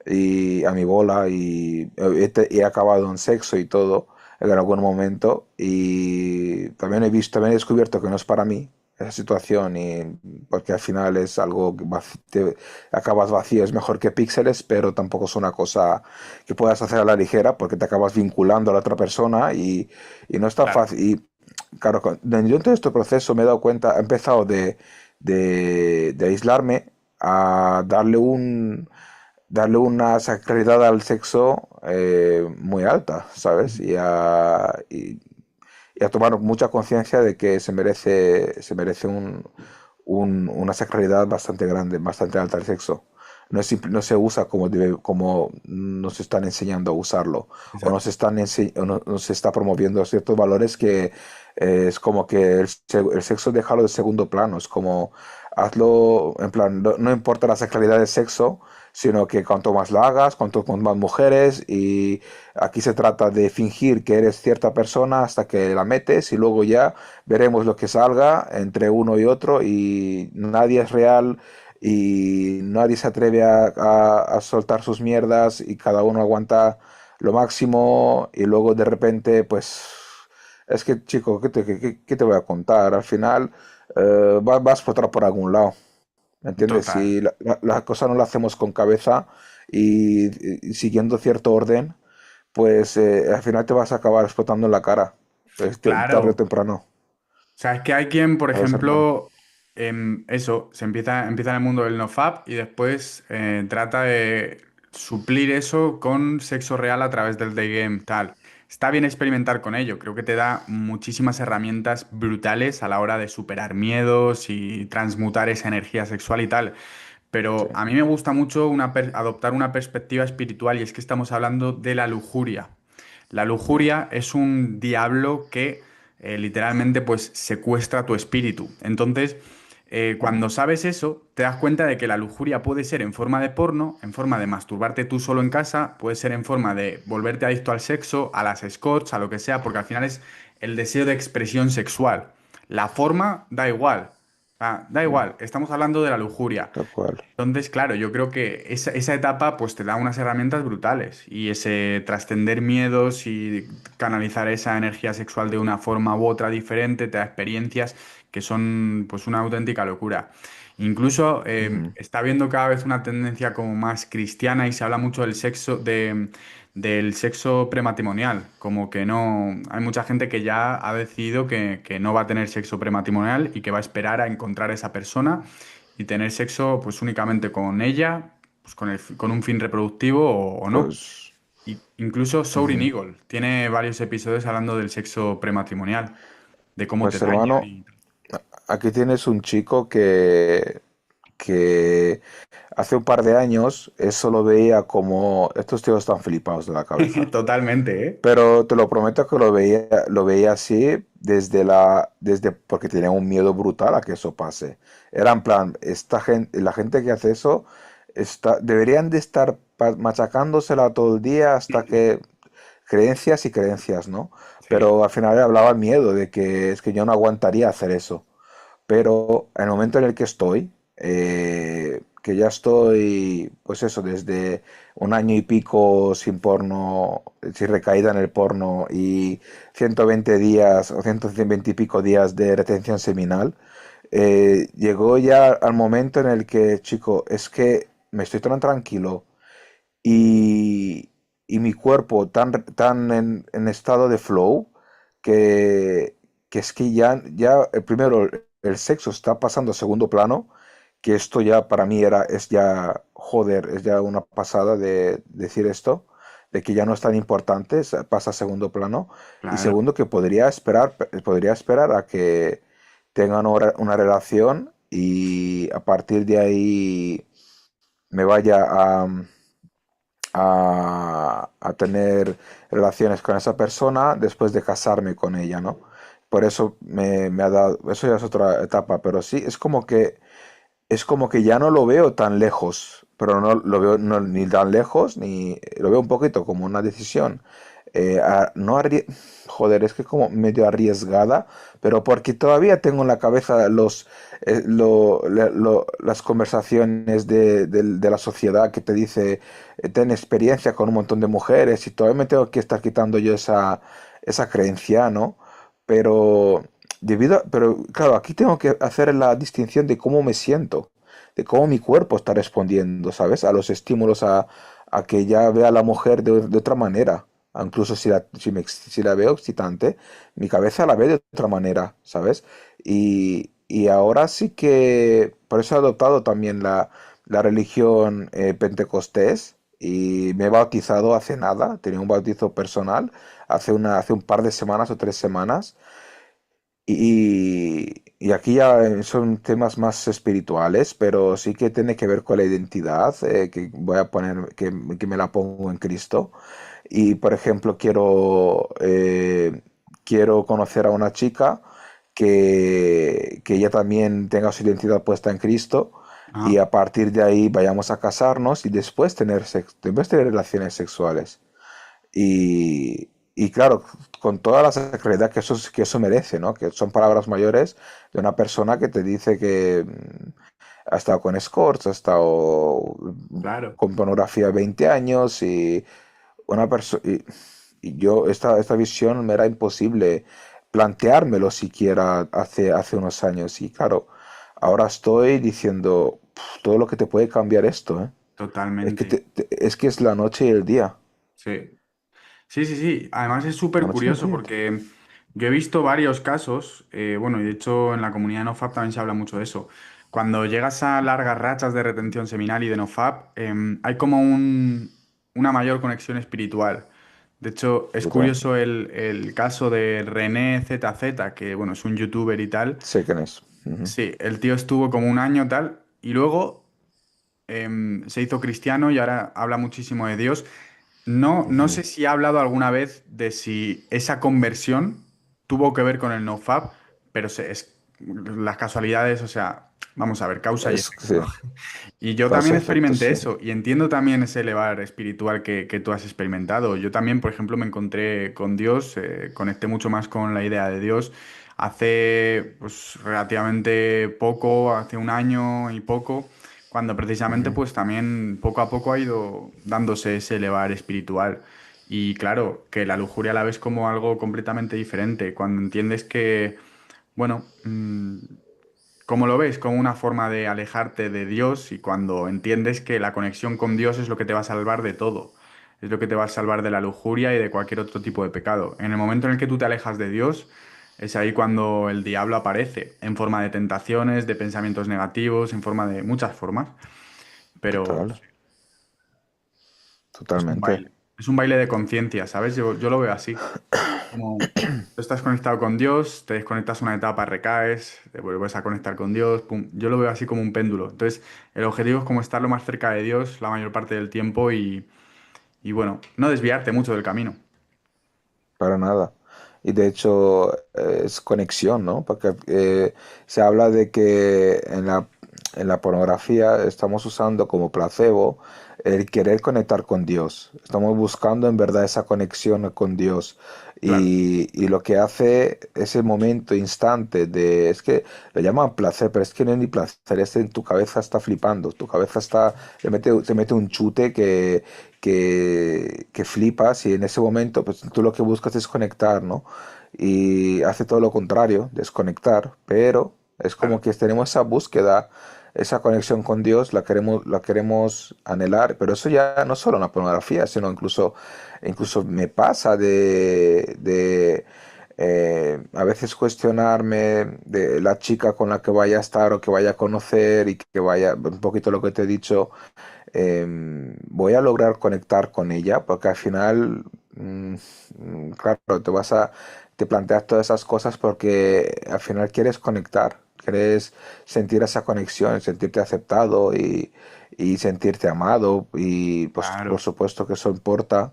y a mi bola y he acabado en sexo y todo en algún momento y también he descubierto que no es para mí esa situación y porque al final es algo que acabas vacío, es mejor que píxeles, pero tampoco es una cosa que puedas hacer a la ligera porque te acabas vinculando a la otra persona y no es tan Claro. fácil. Y claro, yo en todo este proceso me he dado cuenta, he empezado de aislarme a darle una sacralidad al sexo muy alta, ¿sabes? Y a tomar mucha conciencia de que se merece una sacralidad bastante grande, bastante alta el sexo. No se usa como nos están enseñando a usarlo, o Exacto. nos está promoviendo ciertos valores que es como que el sexo déjalo de segundo plano, es como hazlo, en plan, no importa la sexualidad del sexo, sino que cuanto más lo hagas, cuanto con más mujeres, y aquí se trata de fingir que eres cierta persona hasta que la metes y luego ya veremos lo que salga entre uno y otro y nadie es real y nadie se atreve a soltar sus mierdas y cada uno aguanta lo máximo y luego de repente pues es que chico, ¿qué te voy a contar? Al final va a explotar por algún lado. ¿Me entiendes? Total. Si la cosa no la hacemos con cabeza y siguiendo cierto orden, pues al final te vas a acabar explotando en la cara. Pues, tarde o Claro. temprano. O sea, es que hay quien, por ¿Sabes, hermano? ejemplo, eso, empieza en el mundo del nofap y después trata de suplir eso con sexo real a través del day game, tal. Está bien experimentar con ello, creo que te da muchísimas herramientas brutales a la hora de superar miedos y transmutar esa energía sexual y tal. Sí. Pero a mí me gusta mucho adoptar una perspectiva espiritual y es que estamos hablando de la lujuria. La Ya. lujuria es un diablo que literalmente pues secuestra tu espíritu. Entonces, Mm. cuando sabes eso, te das cuenta de que la lujuria puede ser en forma de porno, en forma de masturbarte tú solo en casa, puede ser en forma de volverte adicto al sexo, a las escorts, a lo que sea, porque al final es el deseo de expresión sexual. La forma da igual. Da Mm. igual, estamos hablando de la lujuria. Tal cual. Entonces, claro, yo creo que esa etapa pues te da unas herramientas brutales y ese trascender miedos y canalizar esa energía sexual de una forma u otra diferente te da experiencias que son pues una auténtica locura. Incluso Ujú. está habiendo cada vez una tendencia como más cristiana y se habla mucho del sexo prematrimonial, como que no, hay mucha gente que ya ha decidido que no va a tener sexo prematrimonial y que va a esperar a encontrar a esa persona y tener sexo pues únicamente con ella, pues con un fin reproductivo o no. Pues, Y incluso Soaring ujú. Eagle tiene varios episodios hablando del sexo prematrimonial, de cómo te Pues dañan hermano, y... aquí tienes un chico que hace un par de años eso lo veía como estos tíos están flipados de la cabeza. Totalmente, ¿eh? Pero te lo prometo que lo veía así desde porque tenía un miedo brutal a que eso pase. Era en plan, esta gente, la gente que hace eso deberían de estar machacándosela todo el día hasta que creencias y creencias, ¿no? Sí. Pero al final hablaba el miedo de que es que yo no aguantaría hacer eso. Pero en el momento en el que estoy, que ya estoy, pues eso, desde un año y pico sin porno, sin recaída en el porno y 120 días o 120 y pico días de retención seminal, llegó ya al momento en el que, chico, es que me estoy tan tranquilo y, y mi cuerpo tan en estado de flow que, que es que ya primero el sexo está pasando a segundo plano, que esto ya para mí es ya, joder, es ya una pasada de decir esto, de que ya no es tan importante, pasa a segundo plano, y Claro. segundo que podría esperar a que tengan una relación y a partir de ahí me vaya a tener relaciones con esa persona después de casarme con ella, ¿no? Por eso me ha dado, eso ya es otra etapa, pero sí, es como que ya no lo veo tan lejos, pero no lo veo ni tan lejos, ni lo veo un poquito como una decisión. No joder, es que como medio arriesgada, pero porque todavía tengo en la cabeza las conversaciones de la sociedad que te dice, ten experiencia con un montón de mujeres y todavía me tengo que estar quitando yo esa creencia, ¿no? Pero pero claro, aquí tengo que hacer la distinción de cómo me siento, de cómo mi cuerpo está respondiendo, ¿sabes? A los estímulos, a que ya vea a la mujer de otra manera. Incluso si la veo excitante, mi cabeza la ve de otra manera, ¿sabes? Y ahora sí que, por eso he adoptado también la religión pentecostés y me he bautizado hace nada, tenía un bautizo personal hace un par de semanas o 3 semanas. Y aquí ya son temas más espirituales, pero sí que tiene que ver con la identidad, que voy a poner, que me la pongo en Cristo. Y por ejemplo, quiero conocer a una chica que ella también tenga su identidad puesta en Cristo y Ajá. a partir de ahí vayamos a casarnos y después después tener relaciones sexuales. Y claro, con toda la sacralidad que eso merece, ¿no? Que son palabras mayores de una persona que te dice que ha estado con escorts, ha estado Claro. con pornografía 20 años y una persona... Y yo, esta visión me era imposible planteármelo siquiera hace unos años. Y claro, ahora estoy diciendo todo lo que te puede cambiar esto, ¿eh? Es que, Totalmente. es que es la noche y el día. Sí. Sí, sí, sí. Además es La súper noche y el curioso día. porque yo he visto varios casos, bueno, y de hecho en la comunidad NoFap también se habla mucho de eso. Cuando llegas a largas rachas de retención seminal y de NoFap, hay como una mayor conexión espiritual. De hecho, es Brutal. curioso el caso de René ZZ, que bueno, es un youtuber y tal. Sé quién es. Ujú, Sí, el tío estuvo como un año tal, y luego se hizo cristiano y ahora habla muchísimo de Dios. No ujú. sé si ha hablado alguna vez de si esa conversión tuvo que ver con el nofap, pero las casualidades, o sea, vamos a ver, causa y Sí, efecto. Y yo también causa-efecto, experimenté sí. eso y entiendo también ese elevar espiritual que tú has experimentado. Yo también, por ejemplo, me encontré con Dios, conecté mucho más con la idea de Dios hace pues, relativamente poco, hace un año y poco, cuando precisamente Ujú. pues también poco a poco ha ido dándose ese elevar espiritual. Y claro, que la lujuria la ves como algo completamente diferente, cuando entiendes que, bueno, ¿cómo lo ves? Como una forma de alejarte de Dios y cuando entiendes que la conexión con Dios es lo que te va a salvar de todo. Es lo que te va a salvar de la lujuria y de cualquier otro tipo de pecado. En el momento en el que tú te alejas de Dios, es ahí cuando el diablo aparece, en forma de tentaciones, de pensamientos negativos, en forma de muchas formas. Pero Total, es un totalmente. baile. Es un baile de conciencia, ¿sabes? Yo lo veo así. Como tú estás conectado con Dios, te desconectas una etapa, recaes, te vuelves a conectar con Dios, pum. Yo lo veo así como un péndulo. Entonces, el objetivo es como estar lo más cerca de Dios la mayor parte del tiempo y bueno, no desviarte mucho del camino. Para nada. Y de hecho es conexión, ¿no? Porque se habla de que en la pornografía estamos usando como placebo el querer conectar con Dios. Estamos buscando en verdad esa conexión con Dios. Claro, Y lo que hace ese momento instante de, es que lo llaman placer, pero es que no es ni placer, es en tu cabeza está flipando, tu cabeza está, te mete un chute que flipas y en ese momento pues tú lo que buscas es conectar, ¿no? Y hace todo lo contrario, desconectar, pero es como claro. que tenemos esa búsqueda, esa conexión con Dios, la queremos anhelar, pero eso ya no solo en la pornografía, sino incluso me pasa a veces cuestionarme de la chica con la que vaya a estar o que vaya a conocer y que vaya, un poquito lo que te he dicho, voy a lograr conectar con ella, porque al final, claro, te planteas todas esas cosas porque al final quieres conectar, quieres sentir esa conexión, sentirte aceptado y sentirte amado y pues por Claro. supuesto que eso importa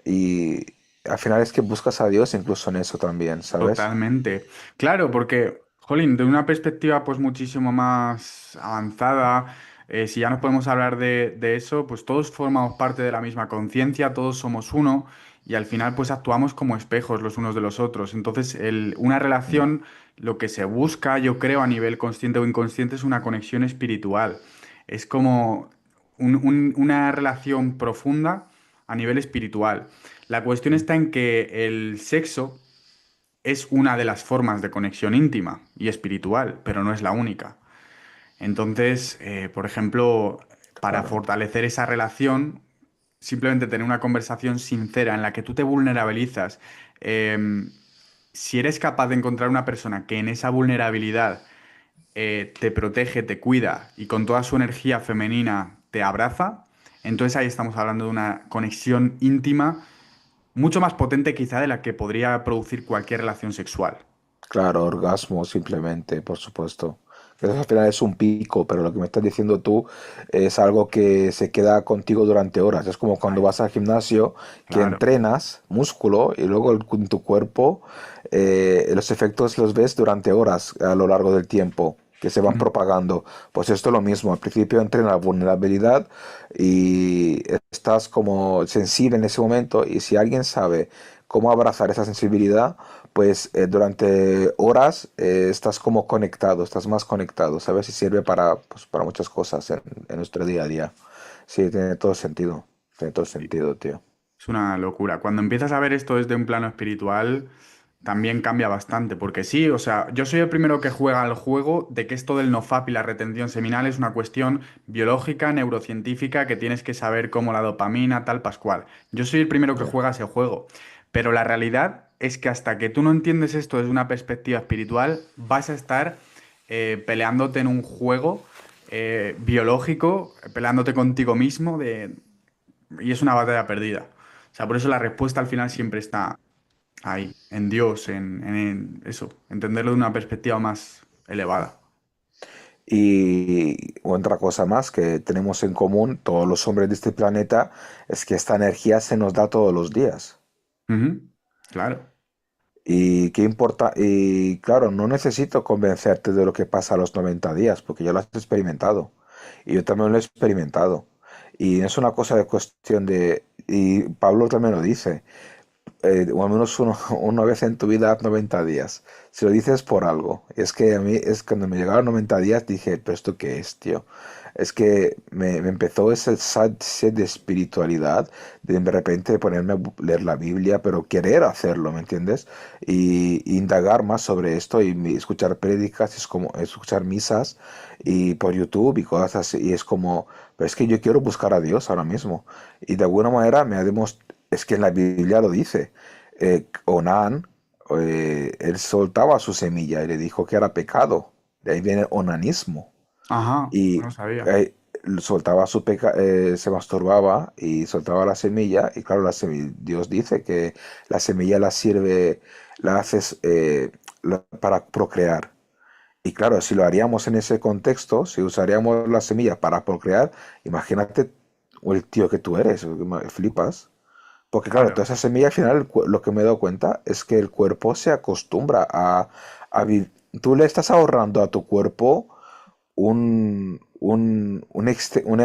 y al final es que buscas a Dios incluso en eso también, ¿sabes? Totalmente. Claro, porque, jolín, de una perspectiva pues muchísimo más avanzada, si ya nos podemos hablar de eso, pues todos formamos parte de la misma conciencia, todos somos uno y al final pues actuamos como espejos los unos de los otros. Entonces, una Mm, relación, lo que se busca, yo creo, a nivel consciente o inconsciente, es una conexión espiritual. Es como una relación profunda a nivel espiritual. La cuestión está en que el sexo es una de las formas de conexión íntima y espiritual, pero no es la única. Entonces, por ejemplo, para claro, fortalecer esa relación, simplemente tener una conversación sincera en la que tú te vulnerabilizas. eh, si eres capaz de encontrar una persona que en esa vulnerabilidad te protege, te cuida y con toda su energía femenina te abraza, entonces ahí estamos hablando de una conexión íntima mucho más potente quizá de la que podría producir cualquier relación sexual. claro, orgasmo simplemente, por supuesto. Eso al final es un pico, pero lo que me estás diciendo tú es algo que se queda contigo durante horas. Es como cuando Ay, vas al gimnasio, que claro. entrenas músculo y luego en tu cuerpo los efectos los ves durante horas a lo largo del tiempo, que se van propagando. Pues esto es lo mismo. Al principio entrena vulnerabilidad y estás como sensible en ese momento y si alguien sabe cómo abrazar esa sensibilidad, pues durante horas estás como conectado, estás más conectado, ¿sabes? Y sirve para, pues, para muchas cosas en nuestro día a día. Sí, tiene todo sentido, tío. Es una locura. Cuando empiezas a ver esto desde un plano espiritual, también cambia bastante. Porque sí, o sea, yo soy el primero que juega al juego de que esto del nofap y la retención seminal es una cuestión biológica, neurocientífica, que tienes que saber cómo la dopamina, tal, pascual. Yo soy el primero que Ya. juega ese juego. Pero la realidad es que hasta que tú no entiendes esto desde una perspectiva espiritual, vas a estar peleándote en un juego biológico, peleándote contigo mismo y es una batalla perdida. O sea, por eso la respuesta al final siempre está ahí, en Dios, en eso, entenderlo de una perspectiva más elevada. Y otra cosa más que tenemos en común, todos los hombres de este planeta, es que esta energía se nos da todos los días. Ujú, claro, Y qué importa, y claro, no necesito convencerte de lo que pasa a los 90 días, porque ya lo has experimentado. Y yo también lo he experimentado. Y no es una cosa de cuestión de, y Pablo también lo dice, o al menos una vez en tu vida haz 90 días. Si lo dices por algo. Es que a mí, es cuando me llegaron 90 días dije, pero ¿esto qué es, tío? Es que me empezó ese sed de espiritualidad, de repente ponerme a leer la Biblia, pero querer hacerlo, ¿me entiendes? Y indagar más sobre esto y escuchar prédicas, es como escuchar misas y por YouTube y cosas así. Y es como, pero es que yo quiero buscar a Dios ahora mismo. Y de alguna manera me ha demostrado, es que en la Biblia lo dice, Onán, él soltaba su semilla y le dijo que era pecado. De ahí viene el onanismo. ajá, no Y lo sabía. eh, soltaba se masturbaba y soltaba la semilla. Y claro, Dios dice que la semilla la sirve, la haces para procrear. Y claro, si lo haríamos en ese contexto, si usaríamos la semilla para procrear, imagínate el tío que tú eres, flipas. Porque claro, Claro, toda esa semilla al final lo que me he dado cuenta es que el cuerpo se acostumbra a vivir. Tú le estás ahorrando a tu cuerpo una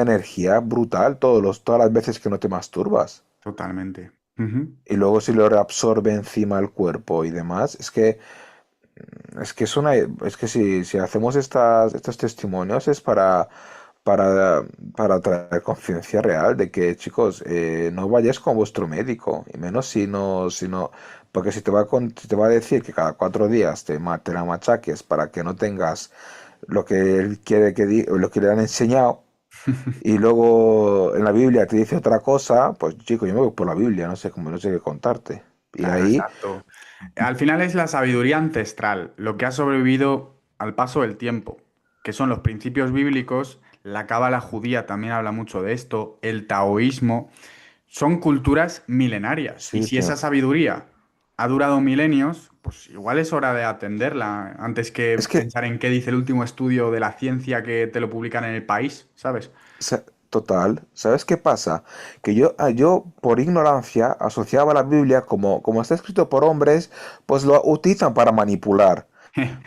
energía brutal todas las veces que no te masturbas. totalmente. Ujú. Y luego si lo reabsorbe encima el cuerpo y demás, es que si hacemos estos testimonios es para traer conciencia real de que, chicos, no vayáis con vuestro médico, y menos si no, porque si te va a decir que cada 4 días te la machaques para que no tengas lo que él quiere lo que le han enseñado, y luego en la Biblia te dice otra cosa, pues chico, yo me voy por la Biblia, no sé qué contarte. Y Claro, ahí, exacto. Al final es la sabiduría ancestral, lo que ha sobrevivido al paso del tiempo, que son los principios bíblicos, la cábala judía también habla mucho de esto, el taoísmo. Son culturas milenarias. Y sí, si esa tío. sabiduría ha durado milenios, pues igual es hora de atenderla antes que Es que pensar en qué dice el último estudio de la ciencia que te lo publican en el país, ¿sabes? Total, ¿sabes qué pasa? Que yo por ignorancia asociaba la Biblia como está escrito por hombres, pues lo utilizan para manipular.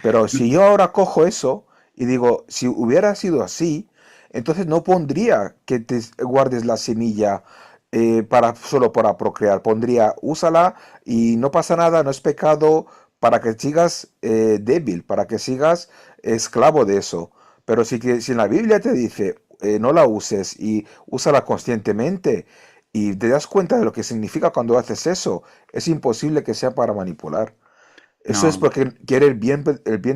Pero si yo ahora cojo eso y digo, si hubiera sido así, entonces no pondría que te guardes la semilla solo para procrear. Pondría, úsala y no pasa nada, no es pecado, para que sigas débil, para que sigas esclavo de eso. Pero si en la Biblia te dice, no la uses y úsala conscientemente y te das cuenta de lo que significa cuando haces eso, es imposible que sea para manipular. Eso es No, porque quiere el bien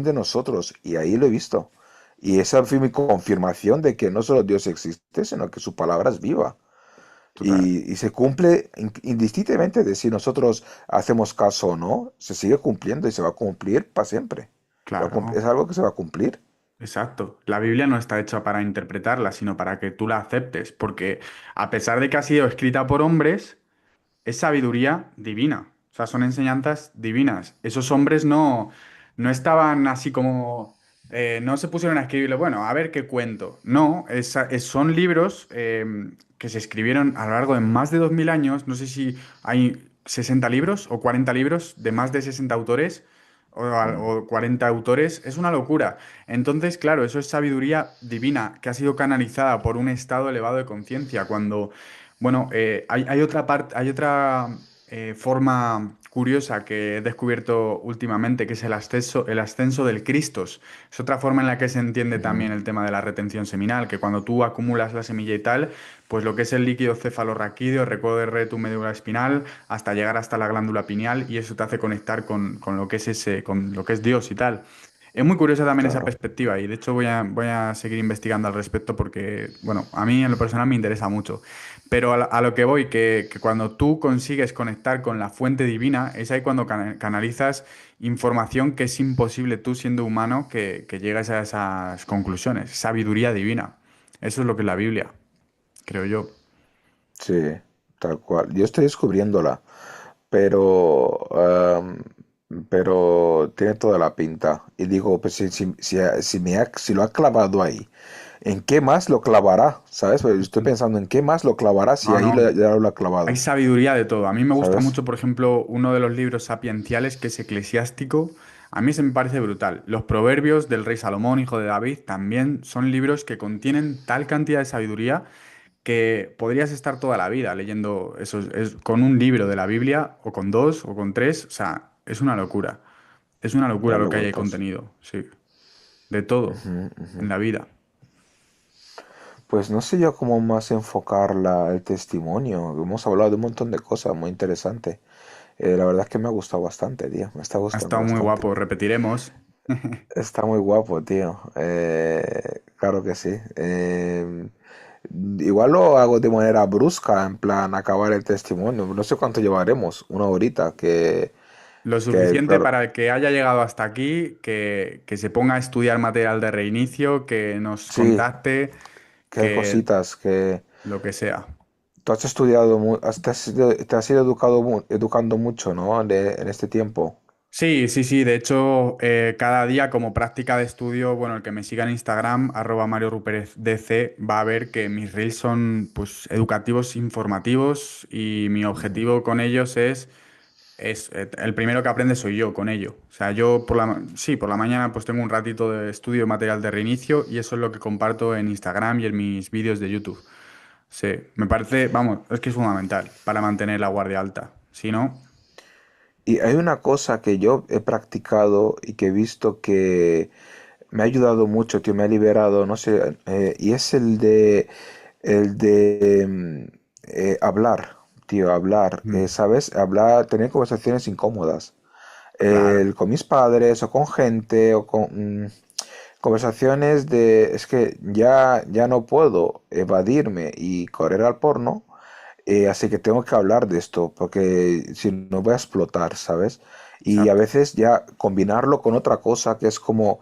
de nosotros y ahí lo he visto. Y esa fue mi confirmación de que no solo Dios existe, sino que su palabra es viva. total. Y se cumple indistintamente de si nosotros hacemos caso o no, se sigue cumpliendo y se va a cumplir para siempre. Es Claro, algo que se va a cumplir. exacto. La Biblia no está hecha para interpretarla, sino para que tú la aceptes, porque a pesar de que ha sido escrita por hombres, es sabiduría divina. O sea, son enseñanzas divinas. Esos hombres no estaban así como No se pusieron a escribirlo, bueno, a ver qué cuento. No, son libros que se escribieron a lo largo de más de 2000 años. No sé si hay 60 libros o 40 libros de más de 60 autores Mm, o 40 autores. Es una locura. Entonces, claro, eso es sabiduría divina que ha sido canalizada por un estado elevado de conciencia. Cuando, bueno, hay otra parte, hay otra forma curiosa que he descubierto últimamente, que es el ascenso del Cristos. Es otra forma en la que se entiende ujú. también el tema de la retención seminal, que cuando tú acumulas la semilla y tal, pues lo que es el líquido cefalorraquídeo recorre tu médula espinal hasta llegar hasta la glándula pineal y eso te hace conectar con lo que es con lo que es Dios y tal. Es muy curiosa también esa Claro, perspectiva y de hecho voy a seguir investigando al respecto porque, bueno, a mí en lo personal me interesa mucho. Pero a lo que voy, que cuando tú consigues conectar con la fuente divina, es ahí cuando canalizas información que es imposible tú siendo humano que llegues a esas conclusiones. Sabiduría divina. Eso es lo que es la Biblia, creo yo. sí, tal cual. Yo estoy descubriéndola, pero, pero tiene toda la pinta. Y digo, pues si lo ha clavado ahí, ¿en qué más lo clavará? ¿Sabes? Pues estoy pensando en qué más lo clavará si No, ahí no. ya lo ha Hay clavado. sabiduría de todo. A mí me gusta ¿Sabes? mucho, por ejemplo, uno de los libros sapienciales que es Eclesiástico. A mí se me parece brutal. Los proverbios del rey Salomón, hijo de David, también son libros que contienen tal cantidad de sabiduría que podrías estar toda la vida leyendo esos, con un libro de la Biblia, o con dos, o con tres. O sea, es una locura. Es una locura lo Darle que hay de vueltas. contenido, sí. De todo Ujú, ujú. en la vida. Pues no sé yo cómo más enfocar el testimonio. Hemos hablado de un montón de cosas muy interesantes. La verdad es que me ha gustado bastante, tío. Me está Ha gustando estado muy bastante. guapo. Repetiremos. Está muy guapo, tío. Claro que sí. Igual lo hago de manera brusca, en plan acabar el testimonio. No sé cuánto llevaremos, una horita, Lo suficiente claro, para el que haya llegado hasta aquí, que se ponga a estudiar material de reinicio, que nos sí, contacte, qué que cositas, que lo que sea. tú has estudiado, te has ido educado, educando mucho, ¿no? En este tiempo. Sí, sí, sí. De hecho, cada día como práctica de estudio, bueno, el que me siga en Instagram, Mario Rupérez DC, va a ver que mis reels son pues educativos, informativos y mi Ujú. objetivo con ellos es el primero que aprende soy yo con ello. O sea, yo sí, por la mañana pues tengo un ratito de estudio de material de reinicio y eso es lo que comparto en Instagram y en mis vídeos de YouTube. Sí, me parece, vamos, es que es fundamental para mantener la guardia alta. Si no, Y hay una cosa que yo he practicado y que he visto que me ha ayudado mucho, tío, me ha liberado, no sé, y es el de hablar, tío, hablar, mm, ¿sabes? Hablar, tener conversaciones incómodas. claro, Con mis padres o con gente o con conversaciones es que ya no puedo evadirme y correr al porno, así que tengo que hablar de esto porque si no voy a explotar, ¿sabes? Y a exacto. veces ya combinarlo con otra cosa que es como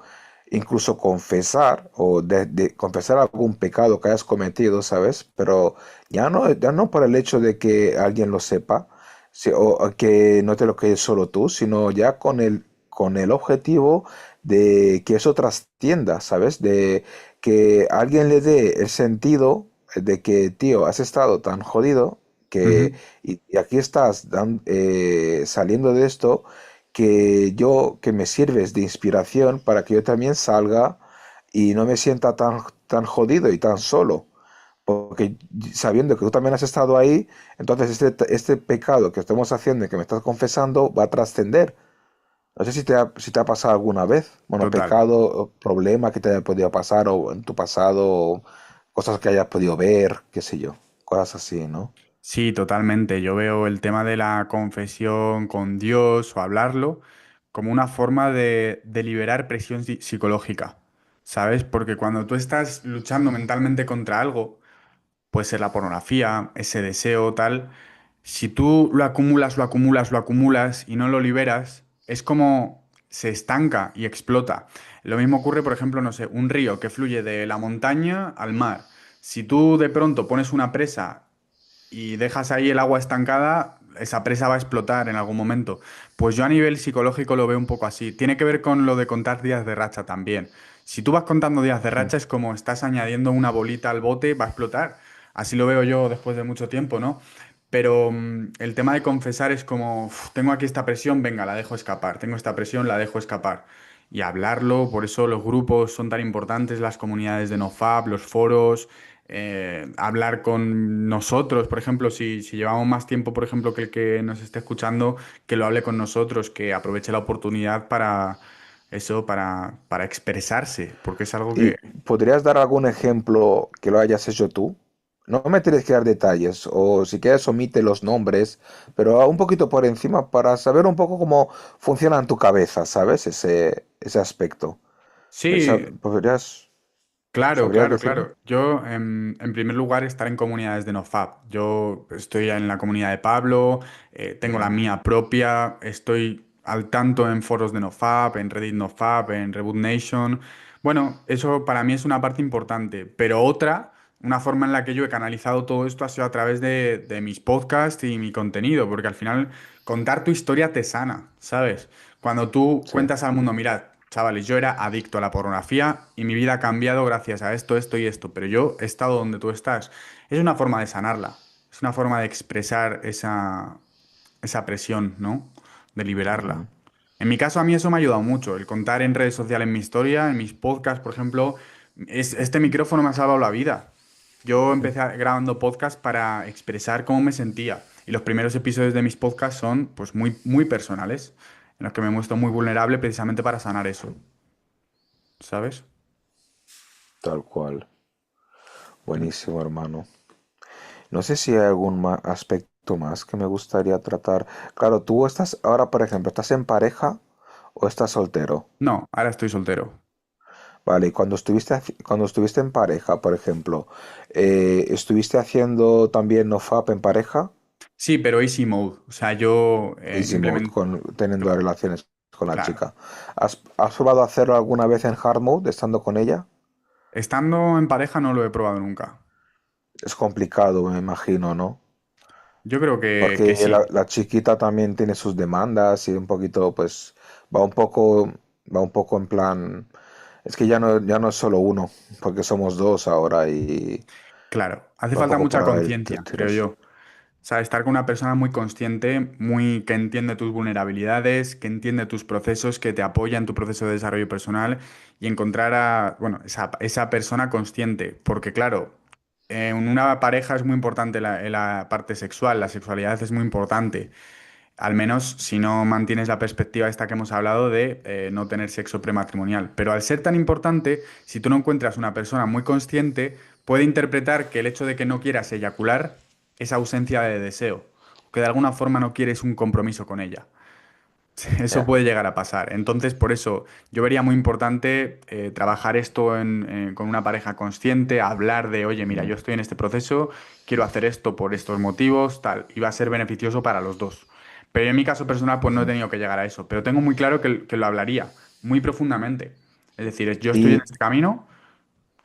incluso confesar o confesar algún pecado que hayas cometido, ¿sabes? Pero ya no por el hecho de que alguien lo sepa, o que no te lo quedes solo tú, sino ya con el objetivo de que eso trascienda, ¿sabes? De que alguien le dé el sentido de que, tío, has estado tan jodido y aquí estás saliendo de esto que me sirves de inspiración para que yo también salga y no me sienta tan jodido y tan solo. Porque sabiendo que tú también has estado ahí, entonces este pecado que estamos haciendo y que me estás confesando va a trascender. No sé si te ha pasado alguna vez. Bueno, Total. pecado, o problema que te haya podido pasar o en tu pasado, o cosas que hayas podido ver, qué sé yo. Cosas así, ¿no? Sí, totalmente. Yo veo el tema de la confesión con Dios o hablarlo como una forma de liberar presión psicológica, ¿sabes? Porque cuando tú estás luchando mentalmente contra algo, puede ser la pornografía, ese deseo, tal, si tú lo acumulas, lo acumulas, lo acumulas y no lo liberas, es como se estanca y explota. Lo mismo ocurre, por ejemplo, no sé, un río que fluye de la montaña al mar. Si tú de pronto pones una presa y dejas ahí el agua estancada, esa presa va a explotar en algún momento. Pues yo a nivel psicológico lo veo un poco así. Tiene que ver con lo de contar días de racha también. Si tú vas contando días de Mm. racha es como estás añadiendo una bolita al bote, va a explotar. Así lo veo yo después de mucho tiempo, ¿no? Pero el tema de confesar es como, "Uf, tengo aquí esta presión, venga, la dejo escapar. Tengo esta presión, la dejo escapar. Y hablarlo, por eso los grupos son tan importantes, las comunidades de NoFap, los foros, hablar con nosotros, por ejemplo, si llevamos más tiempo, por ejemplo, que el que nos esté escuchando, que lo hable con nosotros, que aproveche la oportunidad para eso, para expresarse, porque es algo ¿Y que... podrías dar algún ejemplo que lo hayas hecho tú? No me tienes que dar detalles, o si quieres omite los nombres, pero un poquito por encima para saber un poco cómo funciona en tu cabeza, ¿sabes? Ese aspecto. Sí, ¿Podrías, claro, sabrías claro, decirme? claro. Yo, en primer lugar, estar en comunidades de NoFap. Yo estoy en la comunidad de Pablo, tengo la Ujú. mía propia, estoy al tanto en foros de NoFap, en Reddit NoFap, en Reboot Nation. Bueno, eso para mí es una parte importante, pero otra, una forma en la que yo he canalizado todo esto ha sido a través de mis podcasts y mi contenido, porque al final contar tu historia te sana, ¿sabes? Cuando tú Sí. cuentas al mundo, mirad, chavales, yo era adicto a la pornografía y mi vida ha cambiado gracias a esto, esto y esto, pero yo he estado donde tú estás. Es una forma de sanarla, es una forma de expresar esa presión, ¿no? De liberarla. Ujú. En mi caso, a mí eso me ha ayudado mucho, el contar en redes sociales mi historia, en mis podcasts, por ejemplo, este micrófono me ha salvado la vida. Yo empecé grabando podcasts para expresar cómo me sentía y los primeros episodios de mis podcasts son pues muy, muy personales, en los que me muestro muy vulnerable precisamente para sanar eso, ¿sabes? Tal cual. Buenísimo, hermano. No sé si hay algún aspecto más que me gustaría tratar. Claro, tú estás ahora, por ejemplo, ¿estás en pareja o estás soltero? No, ahora estoy soltero. Vale, y cuando estuviste en pareja, por ejemplo, ¿estuviste haciendo también nofap en pareja? Sí, pero easy mode. O sea, yo Easy mode, implemento... teniendo relaciones con la Claro. chica. ¿Has probado hacerlo alguna vez en hard mode, estando con ella? Estando en pareja no lo he probado nunca. Es complicado, me imagino, ¿no? Yo creo que Porque sí. la chiquita también tiene sus demandas y un poquito, pues, va un poco, va un poco en plan, es que ya no es solo uno, porque somos dos ahora y Claro, hace va un falta poco mucha por ahí conciencia, el creo tiros. yo. O sea, estar con una persona muy consciente, muy que entiende tus vulnerabilidades, que entiende tus procesos, que te apoya en tu proceso de desarrollo personal y encontrar a, bueno, esa persona consciente. Porque claro, en una pareja es muy importante la parte sexual, la sexualidad es muy importante. Al menos si no mantienes la perspectiva esta que hemos hablado de no tener sexo prematrimonial. Pero al ser tan importante, si tú no encuentras una persona muy consciente, puede interpretar que el hecho de que no quieras eyacular es ausencia de deseo, que de alguna forma no quieres un compromiso con ella. Eso Ya. puede llegar a pasar. Entonces, por eso yo vería muy importante trabajar esto con una pareja consciente, hablar de, oye, mira, Mm. yo estoy en este proceso, quiero hacer esto por estos motivos, tal, y va a ser beneficioso para los dos. Pero en mi caso personal, pues no he Ujú. tenido que llegar a eso, pero tengo muy claro que lo hablaría muy profundamente. Es decir, yo estoy en Y este camino,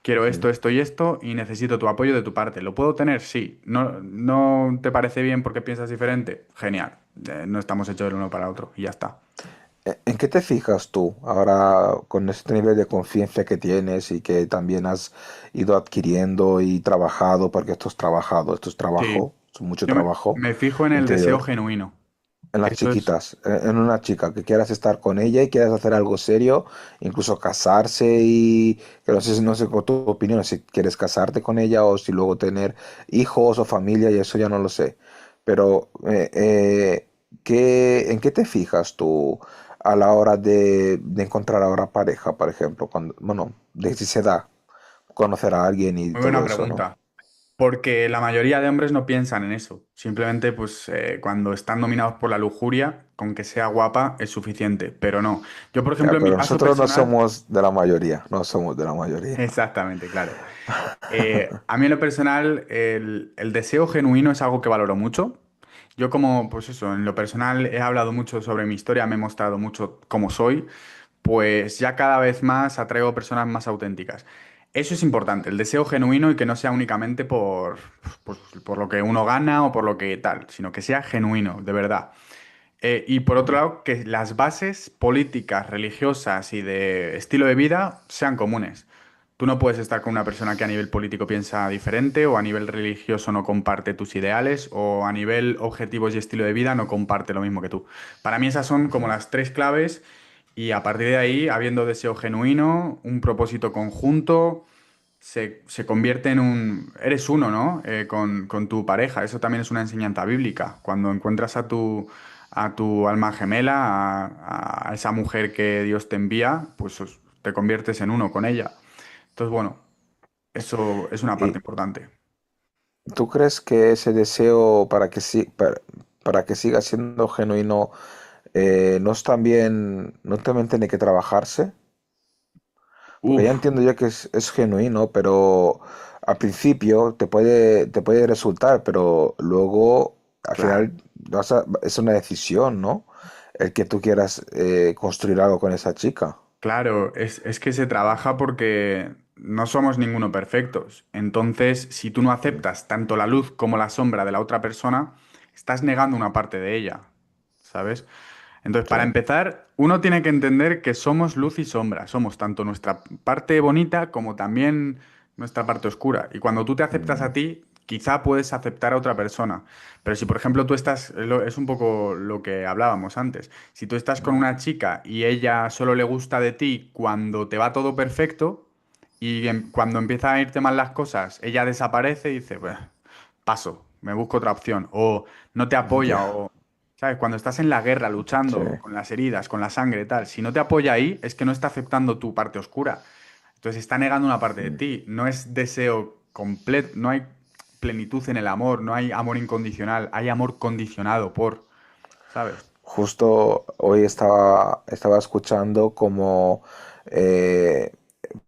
quiero ujú. esto, esto y esto, y necesito tu apoyo de tu parte. ¿Lo puedo tener? Sí. ¿No, no te parece bien porque piensas diferente? Genial. No estamos hechos el uno para el otro, y ya está. ¿En qué te fijas tú ahora con este nivel de confianza que tienes y que también has ido adquiriendo y trabajado, porque esto es Sí, trabajo, es mucho yo me, trabajo me fijo en el deseo interior? genuino, En que las eso es, chiquitas, en una chica, que quieras estar con ella y quieras hacer algo serio, incluso casarse y que no sé con tu opinión, si quieres casarte con ella o si luego tener hijos o familia y eso ya no lo sé. Pero, ¿en qué te fijas tú a la hora de encontrar ahora pareja, por ejemplo? Cuando, bueno, de si se da conocer a alguien y muy buena todo eso, ¿no? pregunta, porque la mayoría de hombres no piensan en eso. Simplemente, pues, cuando están dominados por la lujuria, con que sea guapa es suficiente, pero no. Yo, por Ya, ejemplo, en mi pero caso nosotros no personal, somos de la mayoría, no somos de la mayoría. exactamente, claro. A mí en lo personal, el deseo genuino es algo que valoro mucho. Yo como, pues eso, en lo personal he hablado mucho sobre mi historia, me he mostrado mucho cómo soy, pues ya cada vez más atraigo personas más auténticas. Eso es importante, el deseo genuino y que no sea únicamente pues, por lo que uno gana o por lo que tal, sino que sea genuino, de verdad. Y por otro lado, que las bases políticas, religiosas y de estilo de vida sean comunes. Tú no puedes estar con una persona que a nivel político piensa diferente o a nivel religioso no comparte tus ideales o a nivel objetivos y estilo de vida no comparte lo mismo que tú. Para mí esas son como Ujú. las tres claves y a partir de ahí, habiendo deseo genuino, un propósito conjunto, se convierte en un... Eres uno, ¿no? Con tu pareja. Eso también es una enseñanza bíblica. Cuando encuentras a tu alma gemela, a esa mujer que Dios te envía, pues te conviertes en uno con ella. Entonces, bueno, eso es una parte ¿Y importante. tú crees que ese deseo para que siga siendo genuino no también tiene que trabajarse? Porque ya Uf, entiendo yo que es genuino, pero al principio te puede resultar, pero luego al claro. final es una decisión, ¿no? El que tú quieras construir algo con esa chica. Claro, es que se trabaja porque no somos ninguno perfectos. Entonces, si tú no aceptas tanto la luz como la sombra de la otra persona, estás negando una parte de ella, ¿sabes? Entonces, Sí. para empezar, uno tiene que entender que somos luz y sombra. Somos tanto nuestra parte bonita como también nuestra parte oscura. Y cuando tú te aceptas a Mm, ti, quizá puedes aceptar a otra persona. Pero si, por ejemplo, tú estás, es un poco lo que hablábamos antes. Si tú estás con una chica y ella solo le gusta de ti cuando te va todo perfecto y cuando empieza a irte mal las cosas, ella desaparece y dice, "Bueh, paso, me busco otra opción". O no te apoya ya, o... ¿Sabes? Cuando estás en la guerra sí. luchando con las heridas, con la sangre, tal, si no te apoya ahí, es que no está aceptando tu parte oscura. Entonces está negando una parte de Mm. ti. No es deseo completo, no hay plenitud en el amor, no hay amor incondicional, hay amor condicionado por, ¿sabes? Justo hoy estaba escuchando como eh,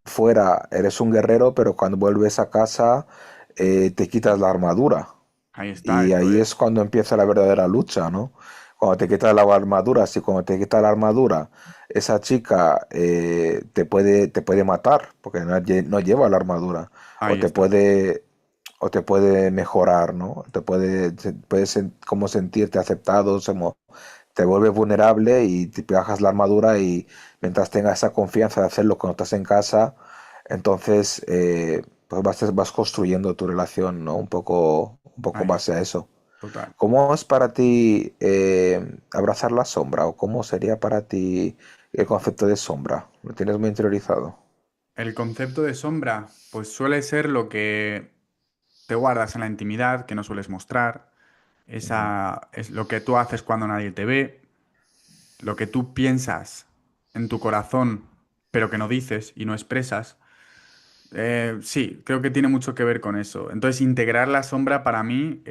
fuera eres un guerrero, pero cuando vuelves a casa te quitas la armadura. Ahí está, Y eso ahí es. es cuando empieza la verdadera lucha, ¿no? Cuando te quitas la armadura, si cuando te quitas la armadura, esa chica te puede matar, porque no lleva la armadura, o Ahí te está. puede, o te puede mejorar, ¿no? Puedes como sentirte aceptado, te vuelves vulnerable y te bajas la armadura y mientras tengas esa confianza de hacerlo cuando estás en casa, entonces pues vas construyendo tu relación, ¿no? Un poco en Ahí base a está. eso. Total. ¿Cómo es para ti abrazar la sombra o cómo sería para ti el concepto de sombra? ¿Lo tienes muy interiorizado? El concepto de sombra, pues suele ser lo que te guardas en la intimidad, que no sueles mostrar. Ujú. Esa es lo que tú haces cuando nadie te ve, lo que tú piensas en tu corazón, pero que no dices y no expresas. Sí, creo que tiene mucho que ver con eso. Entonces, integrar la sombra para mí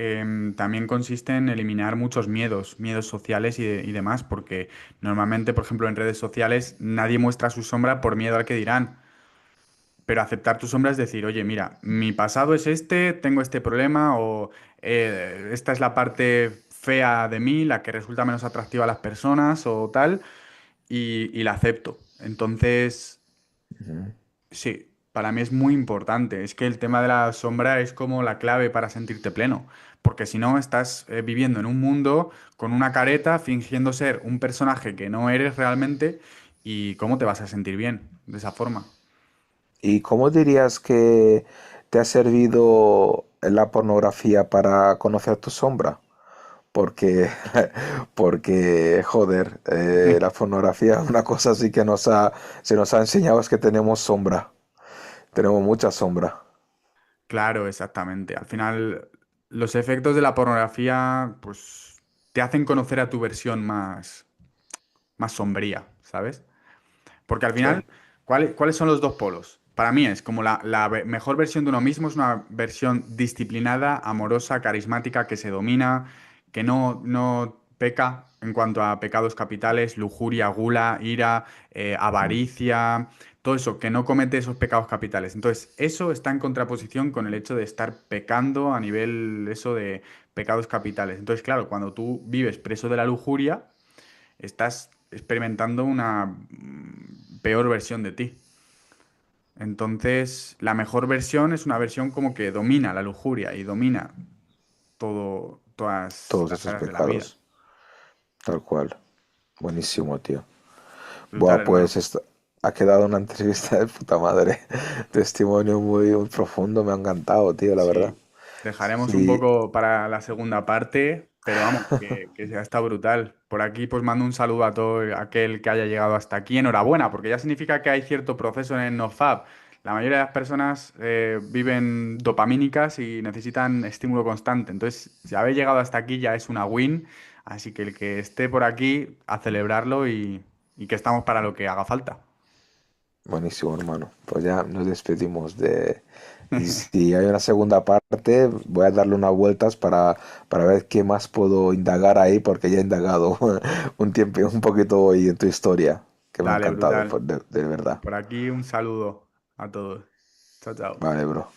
también consiste en eliminar muchos miedos, miedos sociales y demás, porque normalmente, por ejemplo, en redes sociales nadie muestra su sombra por miedo al que dirán. Pero aceptar tu sombra es decir, oye, mira, mi pasado es este, tengo este problema o esta es la parte fea de mí, la que resulta menos atractiva a las personas o tal, y la acepto. Entonces, Ujú. sí, para mí es muy importante. Es que el tema de la sombra es como la clave para sentirte pleno. Porque si no, estás viviendo en un mundo con una careta, fingiendo ser un personaje que no eres realmente, y ¿cómo te vas a sentir bien de esa forma? ¿Y cómo dirías que te ha servido la pornografía para conocer tu sombra? Porque, porque, joder, la pornografía es una cosa así que se nos ha enseñado es que tenemos sombra, tenemos mucha sombra. Claro, exactamente. Al final, los efectos de la pornografía, pues, te hacen conocer a tu versión más sombría, ¿sabes? Porque al Sí. final, ¿cuáles son los dos polos? Para mí es como la mejor versión de uno mismo es una versión disciplinada, amorosa, carismática, que se domina, que no peca en cuanto a pecados capitales, lujuria, gula, ira, Ujú. avaricia, todo eso, que no comete esos pecados capitales. Entonces, eso está en contraposición con el hecho de estar pecando a nivel eso de pecados capitales. Entonces, claro, cuando tú vives preso de la lujuria, estás experimentando una peor versión de ti. Entonces, la mejor versión es una versión como que domina la lujuria y domina todas Todos las estos áreas de la vida. pecados, tal cual. Buenísimo, tío. Brutal, Buah, hermano. pues ha quedado una entrevista de puta madre. Testimonio muy, muy profundo, me ha encantado, tío, la verdad. Sí. Dejaremos un Y poco para la segunda parte, pero vamos, que ya está brutal. Por aquí, pues mando un saludo a todo aquel que haya llegado hasta aquí. Enhorabuena, porque ya significa que hay cierto proceso en el NoFap. La mayoría de las personas viven dopamínicas y necesitan estímulo constante. Entonces, si habéis llegado hasta aquí ya es una win. Así que el que esté por aquí, a celebrarlo y que estamos para lo que haga falta. buenísimo, hermano. Pues ya nos despedimos de... Y si hay una segunda parte, voy a darle unas vueltas para ver qué más puedo indagar ahí, porque ya he indagado un tiempo, un poquito hoy en tu historia, que me ha Dale, encantado, brutal. de verdad. Por aquí un saludo a todos. Chao, chao. Vale, bro.